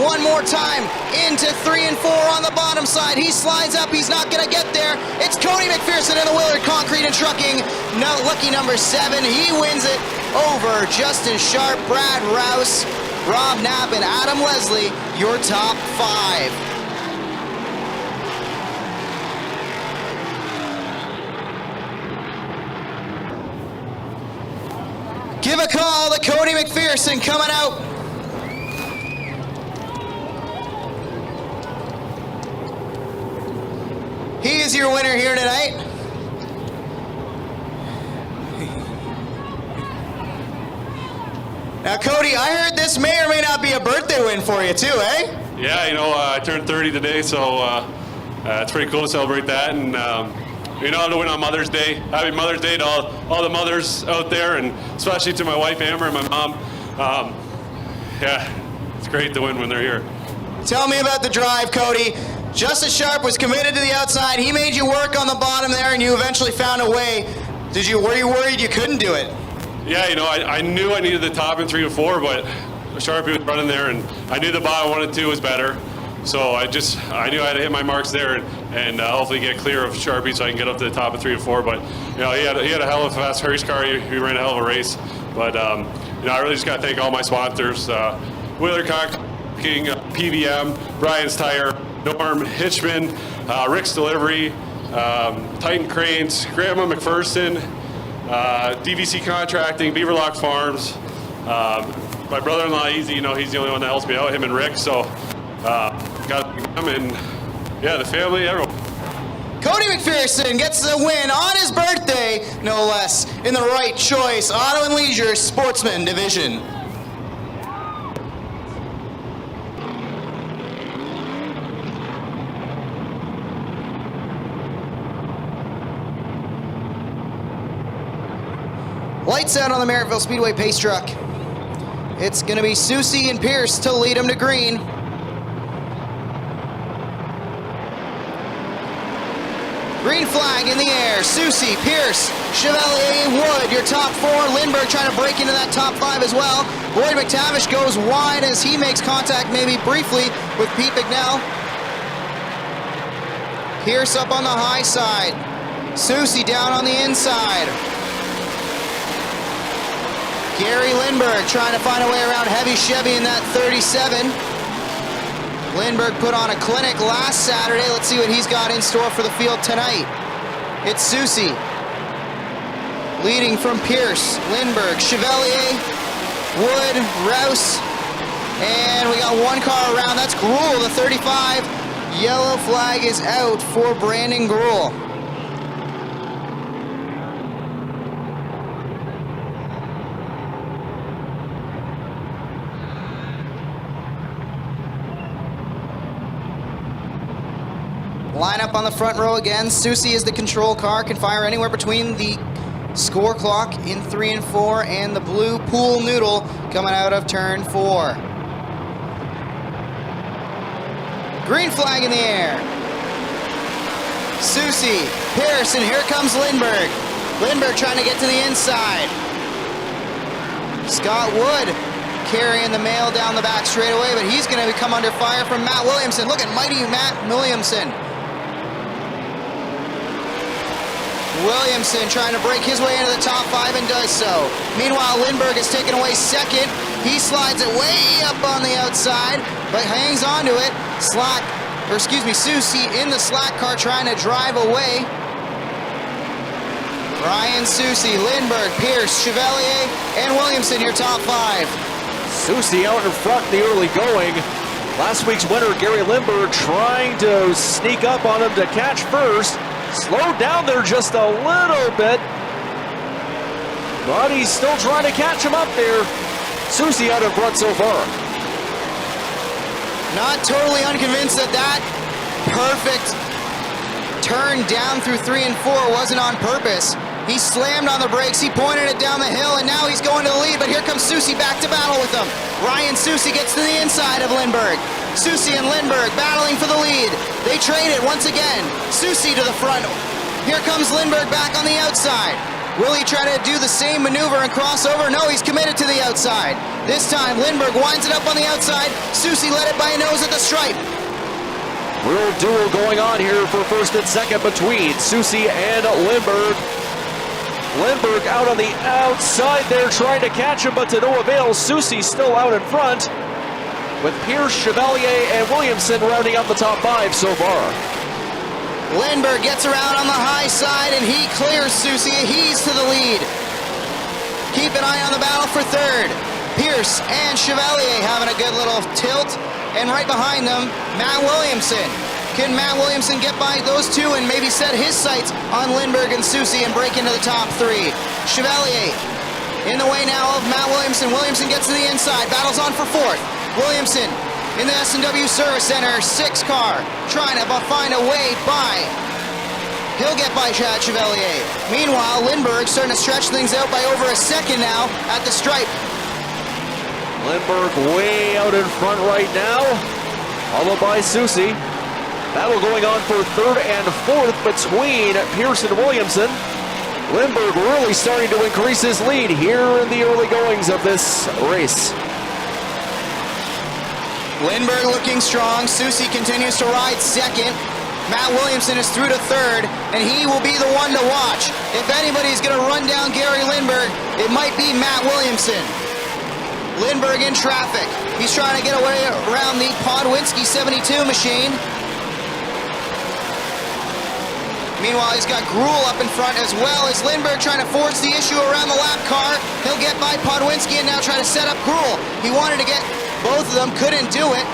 one more time into 3 and 4 on the bottom side. He slides up. He's not going to get there. It's Cody McPherson in the Willard Concrete and Trucking. No, lucky number 7. He wins it over Justin Sharp, Brad Rouse, Rob Knapp, and Adam Leslie, your top 5. Give a call to Cody McPherson coming out. He is your winner here tonight. Now, Cody, I heard this may or may not be a birthday win for you too, eh? Yeah, you know, I turned 30 today, so it's pretty cool to celebrate that. And, you know, to win on Mother's Day. Happy Mother's Day to all the mothers out there, and especially to my wife, Amber, and my mom. Yeah, it's great to win when they're here. Tell me about the drive, Cody. Justin Sharp was committed to the outside. He made you work on the bottom there, and you eventually found a way. Were you worried you couldn't do it? Yeah, you know, I knew I needed the top in 3 and 4, but Sharpie was running there, and I knew the bottom 1 and 2 was better. So I knew I had to hit my marks there and hopefully get clear of Sharpie so I can get up to the top of 3 and 4. But you know, he had a hell of a fast race car. He ran a hell of a race. But you know, I really just got to thank all my sponsors: Willard Concrete, PVM, Brian's Tire, Norm Hitchman, Rick's Delivery, Titan Cranes, Grandma McPherson, DVC Contracting, Beaverlock Farms. My brother-in-law, Easy, you know, he's the only one that helps me out, him and Rick. So got him, and yeah, the family, everyone. Cody McPherson gets the win on his birthday, no less, in the Right Choice Auto and Leisure Sportsman Division. Lights out on the Merrittville Speedway pace truck. It's going to be Susie and Pierce to lead him to green. Green flag in the air. Susie, Pierce, Chevalier, Wood, your top 4. Lindbergh trying to break into that top 5 as well. Boyd McTavish goes wide as he makes contact maybe briefly with Pete McNell. Pierce up on the high side. Susie down on the inside. Gary Lindbergh trying to find a way around Heavy Chevy in that 37. Lindbergh put on a clinic last Saturday. Let's see what he's got in store for the field tonight. It's Susie leading from Pierce, Lindbergh, Chevalier, Wood, Rouse, and we got one car around. That's Gruhl, the 35. Yellow flag is out for Brandon Gruhl. Line up on the front row again. Susie is the control car, can fire anywhere between the score clock in 3 and 4 and the blue pool noodle coming out of turn 4. Green flag in the air. Susie, Pierce, and here comes Lindbergh. Lindbergh trying to get to the inside. Scott Wood carrying the mail down the back straightaway, but he's going to come under fire from Matt Williamson. Look at mighty Matt Williamson. Williamson trying to break his way into the top 5 and does so. Meanwhile, Lindbergh is taken away second. He slides it way up on the outside, but hangs on to it. Susie in the slack car trying to drive away. Ryan, Susie, Lindbergh, Pierce, Chevalier, and Williamson, your top 5. Susie out in front in the early going. Last week's winner, Gary Lindbergh, trying to sneak up on him to catch first. Slowed down there just a little bit, but he's still trying to catch him up there. Susie out in front so far. Not totally unconvinced that perfect turn down through 3 and 4 wasn't on purpose. He slammed on the brakes, he pointed it down the hill, and now he's going to the lead, but here comes Susie back to battle with him. Ryan Susie gets to the inside of Lindberg. Susie and Lindberg battling for the lead. They trade it once again. Susie to the front. Here comes Lindberg back on the outside. Will he try to do the same maneuver and cross over? No, he's committed to the outside. This time, Lindberg winds it up on the outside. Susie led it by a nose at the stripe. Real duel going on here for first and second between Susie and Lindberg. Lindberg out on the outside there trying to catch him, but to no avail. Susie still out in front with Pierce, Chevalier, and Williamson rounding up the top 5 so far. Lindberg gets around on the high side and he clears Susie. He's to the lead. Keep an eye on the battle for third. Pierce and Chevalier having a good little tilt. And right behind them, Matt Williamson. Can Matt Williamson get by those two and maybe set his sights on Lindberg and Susie and break into the top 3? Chevalier in the way now of Matt Williamson. Williamson gets to the inside, battles on for fourth. Williamson in the S&W Service Center, 6 car, trying to find a way by. He'll get by Chad Chevalier. Meanwhile, Lindberg starting to stretch things out by over a second now at the stripe. Lindberg way out in front right now, followed by Susie. Battle going on for third and fourth between Pierce and Williamson. Lindberg really starting to increase his lead here in the early goings of this race. Lindberg looking strong. Susie continues to ride second. Matt Williamson is through to third, and he will be the one to watch. If anybody's going to run down Gary Lindberg, it might be Matt Williamson. Lindberg in traffic. He's trying to get away around the Podwinski 72 machine. Meanwhile, he's got Gruhl up in front as well as Lindberg trying to force the issue around the lap car. He'll get by Podwinski and now try to set up Gruhl. He wanted to get both of them, couldn't do it.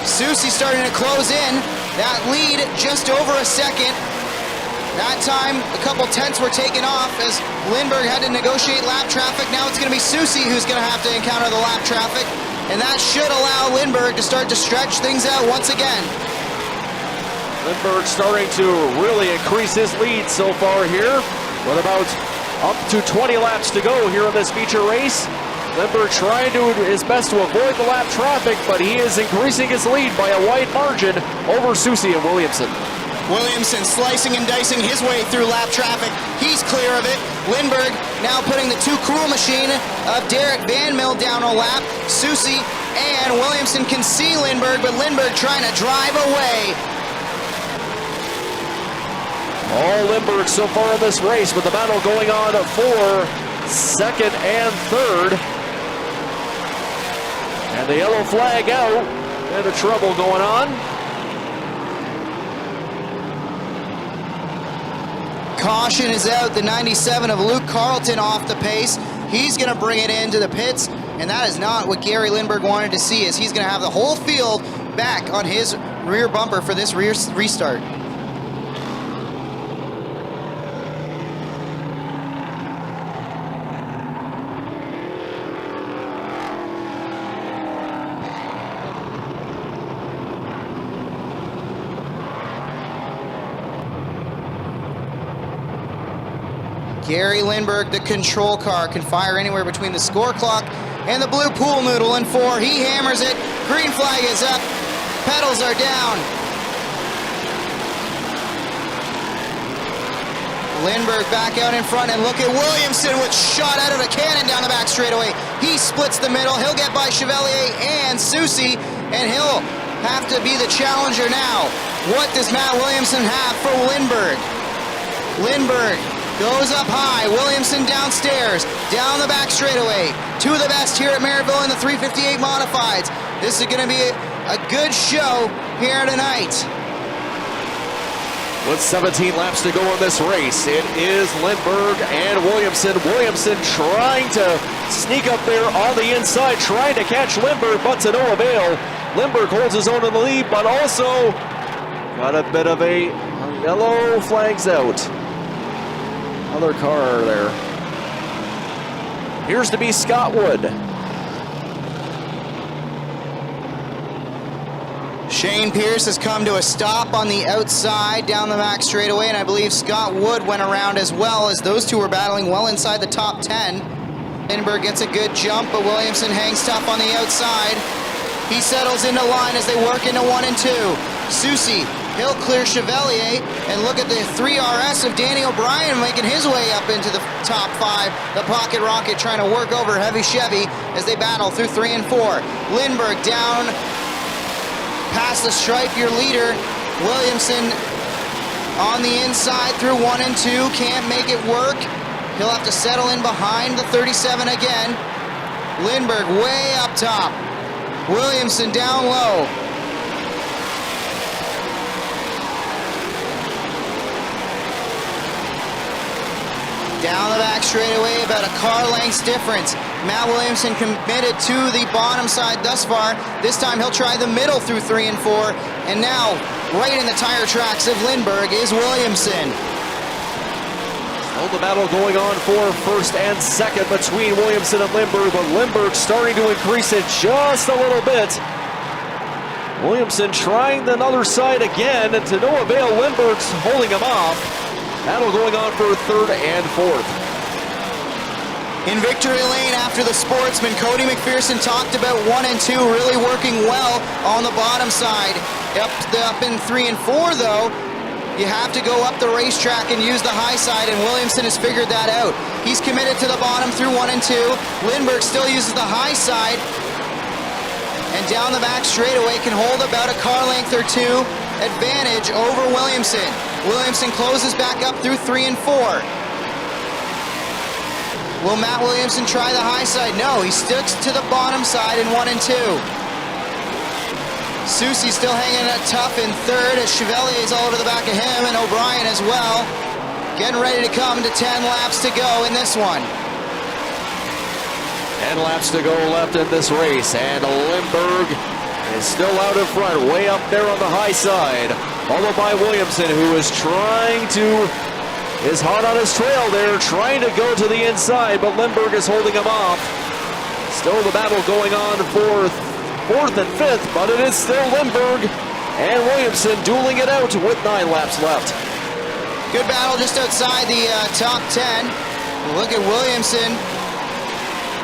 Susie starting to close in. That lead just over a second. That time, a couple tenths were taken off as Lindberg had to negotiate lap traffic. Now it's going to be Susie who's going to have to encounter the lap traffic. And that should allow Lindberg to start to stretch things out once again. Lindberg starting to really increase his lead so far here with about up to 20 laps to go here in this feature race. Lindberg trying to do his best to avoid the lap traffic, but he is increasing his lead by a wide margin over Susie and Williamson. Williamson slicing and dicing his way through lap traffic. He's clear of it. Lindberg now putting the 2 Cruel machine of Derek Van Mill down a lap. Susie and Williamson can see Lindberg, but Lindberg trying to drive away. All Lindberg so far in this race, with the battle going on for second and third. And the yellow flag out. Bit of trouble going on. Caution is out. The 97 of Luke Carlton off the pace. He's going to bring it into the pits, and that is not what Gary Lindberg wanted to see, as he's going to have the whole field back on his rear bumper for this restart. Gary Lindberg, the control car, can fire anywhere between the score clock and the blue pool noodle in 4. He hammers it. Green flag is up. Pedals are down. Lindberg back out in front, and look at Williamson with shot out of a cannon down the back straightaway. He splits the middle. He'll get by Chevalier and Susie, and he'll have to be the challenger now. What does Matt Williamson have for Lindberg? Lindberg goes up high. Williamson downstairs, down the back straightaway. 2 of the best here at Merrittville in the 358 Modifieds. This is going to be a good show here tonight. With 17 laps to go in this race, it is Lindberg and Williamson. Williamson trying to sneak up there on the inside, trying to catch Lindberg, but to no avail. Lindberg holds his own in the lead, but also got a bit of a yellow flags out. Another car there. Appears to be Scott Wood. Shane Pierce has come to a stop on the outside down the back straightaway, and I believe Scott Wood went around as well, as those two were battling well inside the top 10. Lindbergh gets a good jump, but Williamson hangs tough on the outside. He settles into line as they work into 1 and 2. Susie, he'll clear Chevalier, and look at the 3RS of Danny O'Brien making his way up into the top 5. The Pocket Rocket trying to work over Heavy Chevy as they battle through 3 and 4. Lindbergh down past the stripe, your leader. Williamson on the inside through 1 and 2, can't make it work. He'll have to settle in behind the 37 again. Lindbergh way up top. Williamson down low. Down the back straightaway, about a car length's difference. Matt Williamson committed to the bottom side thus far. This time he'll try the middle through 3 and 4. And now, right in the tire tracks of Lindbergh is Williamson. Still the battle going on for first and second between Williamson and Lindbergh, but Lindbergh starting to increase it just a little bit. Williamson trying the other side again, and to no avail, Lindbergh's holding him off. Battle going on for third and fourth. In victory lane after the Sportsman, Cody McPherson talked about 1 and 2 really working well on the bottom side. Up in 3 and 4 though, you have to go up the racetrack and use the high side, and Williamson has figured that out. He's committed to the bottom through 1 and 2. Lindbergh still uses the high side, and down the back straightaway can hold about a car length or 2 advantage over Williamson. Williamson closes back up through 3 and 4. Will Matt Williamson try the high side? No, he sticks to the bottom side in 1 and 2. Susie still hanging it tough in third as Chevalier is all over the back of him, and O'Brien as well. Getting ready to come to 10 laps to go in this one. 10 laps to go left in this race, and Lindbergh is still out in front, way up there on the high side, followed by Williamson, who is is hot on his trail there, trying to go to the inside, but Lindbergh is holding him off. Still the battle going on for fourth and fifth, but it is still Lindbergh and Williamson dueling it out with 9 laps left. Good battle just outside the top 10. Look at Williamson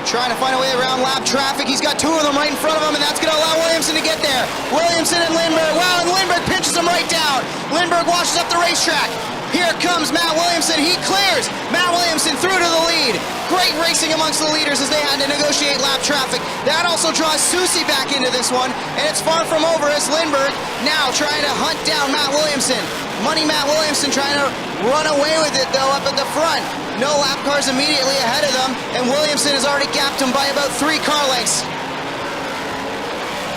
trying to find a way around lap traffic. He's got 2 of them right in front of him, and that's going to allow Williamson to get there. Williamson and Lindbergh. Wow, and Lindbergh pinches him right down. Lindbergh washes up the racetrack. Here comes Matt Williamson. He clears. Matt Williamson through to the lead. Great racing amongst the leaders as they had to negotiate lap traffic. That also draws Susie back into this one, and it's far from over as Lindbergh now trying to hunt down Matt Williamson. Money Matt Williamson trying to run away with it though up at the front. No lap cars immediately ahead of them, and Williamson has already gapped him by about 3 car lengths.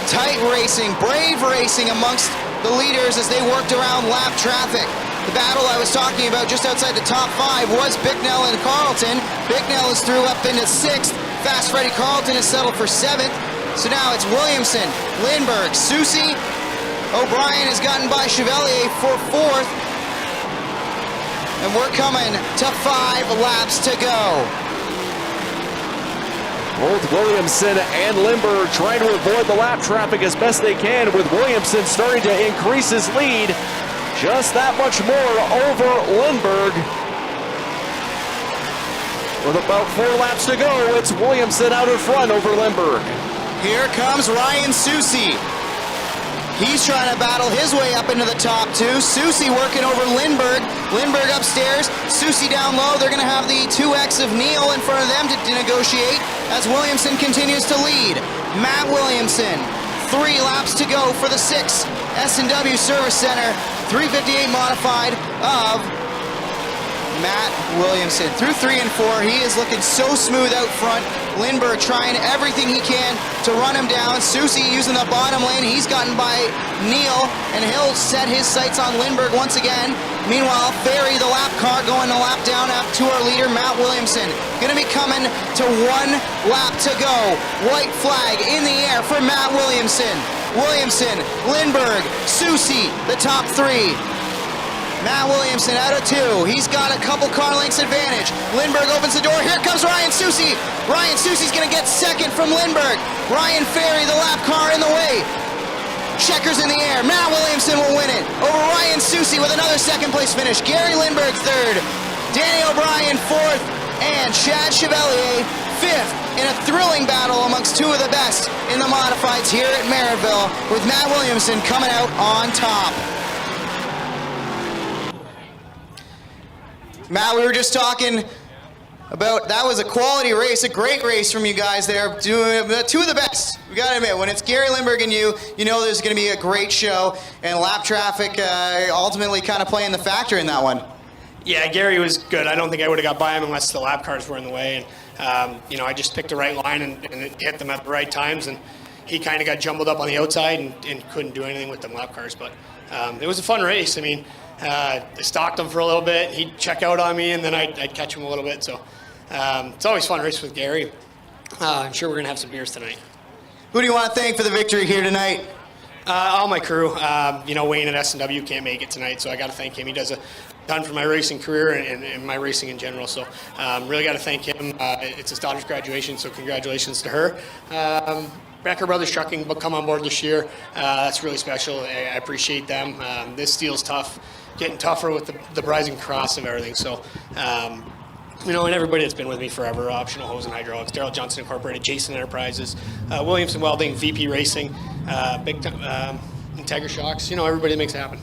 Tight racing, brave racing amongst the leaders as they worked around lap traffic. The battle I was talking about just outside the top 5 was Bicknell and Carlton. Bicknell is through up into 6th. Fast Freddy Carlton is settled for 7th. So now it's Williamson, Lindbergh, Susie. O'Brien has gotten by Chevalier for 4th. And we're coming to 5 laps to go. Both Williamson and Lindbergh trying to avoid the lap traffic as best they can, with Williamson starting to increase his lead just that much more over Lindbergh. With about 4 laps to go, it's Williamson out in front over Lindbergh. Here comes Ryan Susie. He's trying to battle his way up into the top 2. Susie working over Lindbergh. Lindbergh upstairs, Susie down low. They're going to have the 2X of Neal in front of them to negotiate as Williamson continues to lead. Matt Williamson, 3 laps to go for the 6 S&W Service Center 358 modified of Matt Williamson. Through 3 and 4, he is looking so smooth out front. Lindbergh trying everything he can to run him down. Susie using the bottom lane. He's gotten by Neal, and he'll set his sights on Lindbergh once again. Meanwhile, Ferry, the lap car, going a lap down up to our leader, Matt Williamson. Going to be coming to 1 lap to go. White flag in the air for Matt Williamson. Williamson, Lindbergh, Susie, the top 3. Matt Williamson out of 2. He's got a couple car lengths advantage. Lindbergh opens the door. Here comes Ryan Susie. Ryan Susie's going to get second from Lindbergh. Ryan Ferry, the lap car, in the way. Checkers in the air. Matt Williamson will win it over Ryan Susi with another second place finish. Gary Lindbergh third. Danny O'Brien fourth. And Chad Chevalier fifth in a thrilling battle amongst two of the best in the modifieds here at Merrittville, with Matt Williamson coming out on top. Matt, we were just talking about, that was a quality race, a great race from you guys there, doing two of the best. We got to admit, when it's Gary Lindbergh and you know there's going to be a great show, and lap traffic ultimately kind of playing the factor in that one. Yeah, Gary was good. I don't think I would have got by him unless the lap cars were in the way. And I just picked the right line and hit them at the right times. And he kind of got jumbled up on the outside and couldn't do anything with them lap cars. But it was a fun race. I mean, I stalked him for a little bit. He'd check out on me, and then I'd catch him a little bit. So it's always fun to race with Gary. I'm sure we're going to have some beers tonight. Who do you want to thank for the victory here tonight? All my crew. Wayne at S&W can't make it tonight, so I got to thank him. He does a ton for my racing career and my racing in general. So really got to thank him. It's his daughter's graduation, so congratulations to her. Becker Brothers Trucking will come on board this year. That's really special. I appreciate them. This deal's tough, getting tougher with the rising costs of everything. So. And everybody that's been with me forever, Optional Hose and Hydraulics, Daryl Johnson Incorporated, Jason Enterprises, Williamson Welding, VP Racing, Big Integra Shocks, everybody makes it happen.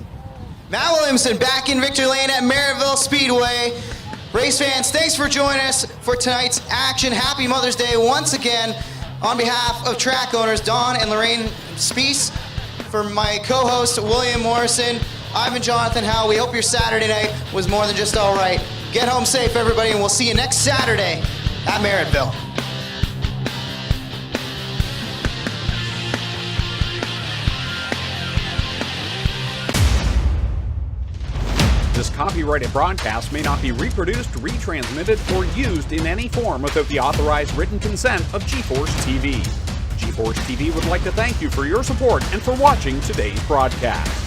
Matt Williamson back in victory lane at Merrittville Speedway. Race fans, thanks for joining us for tonight's action. Happy Mother's Day once again. On behalf of track owners Don and Lorraine Speece, for my co-host William Morrison, I've been Jonathan Howe. We hope your Saturday night was more than just all right. Get home safe, everybody, and we'll see you next Saturday at Merrittville. This copyrighted broadcast may not be reproduced, retransmitted, or used in any form without the authorized written consent of GForceTV. GForceTV would like to thank you for your support and for watching today's broadcast.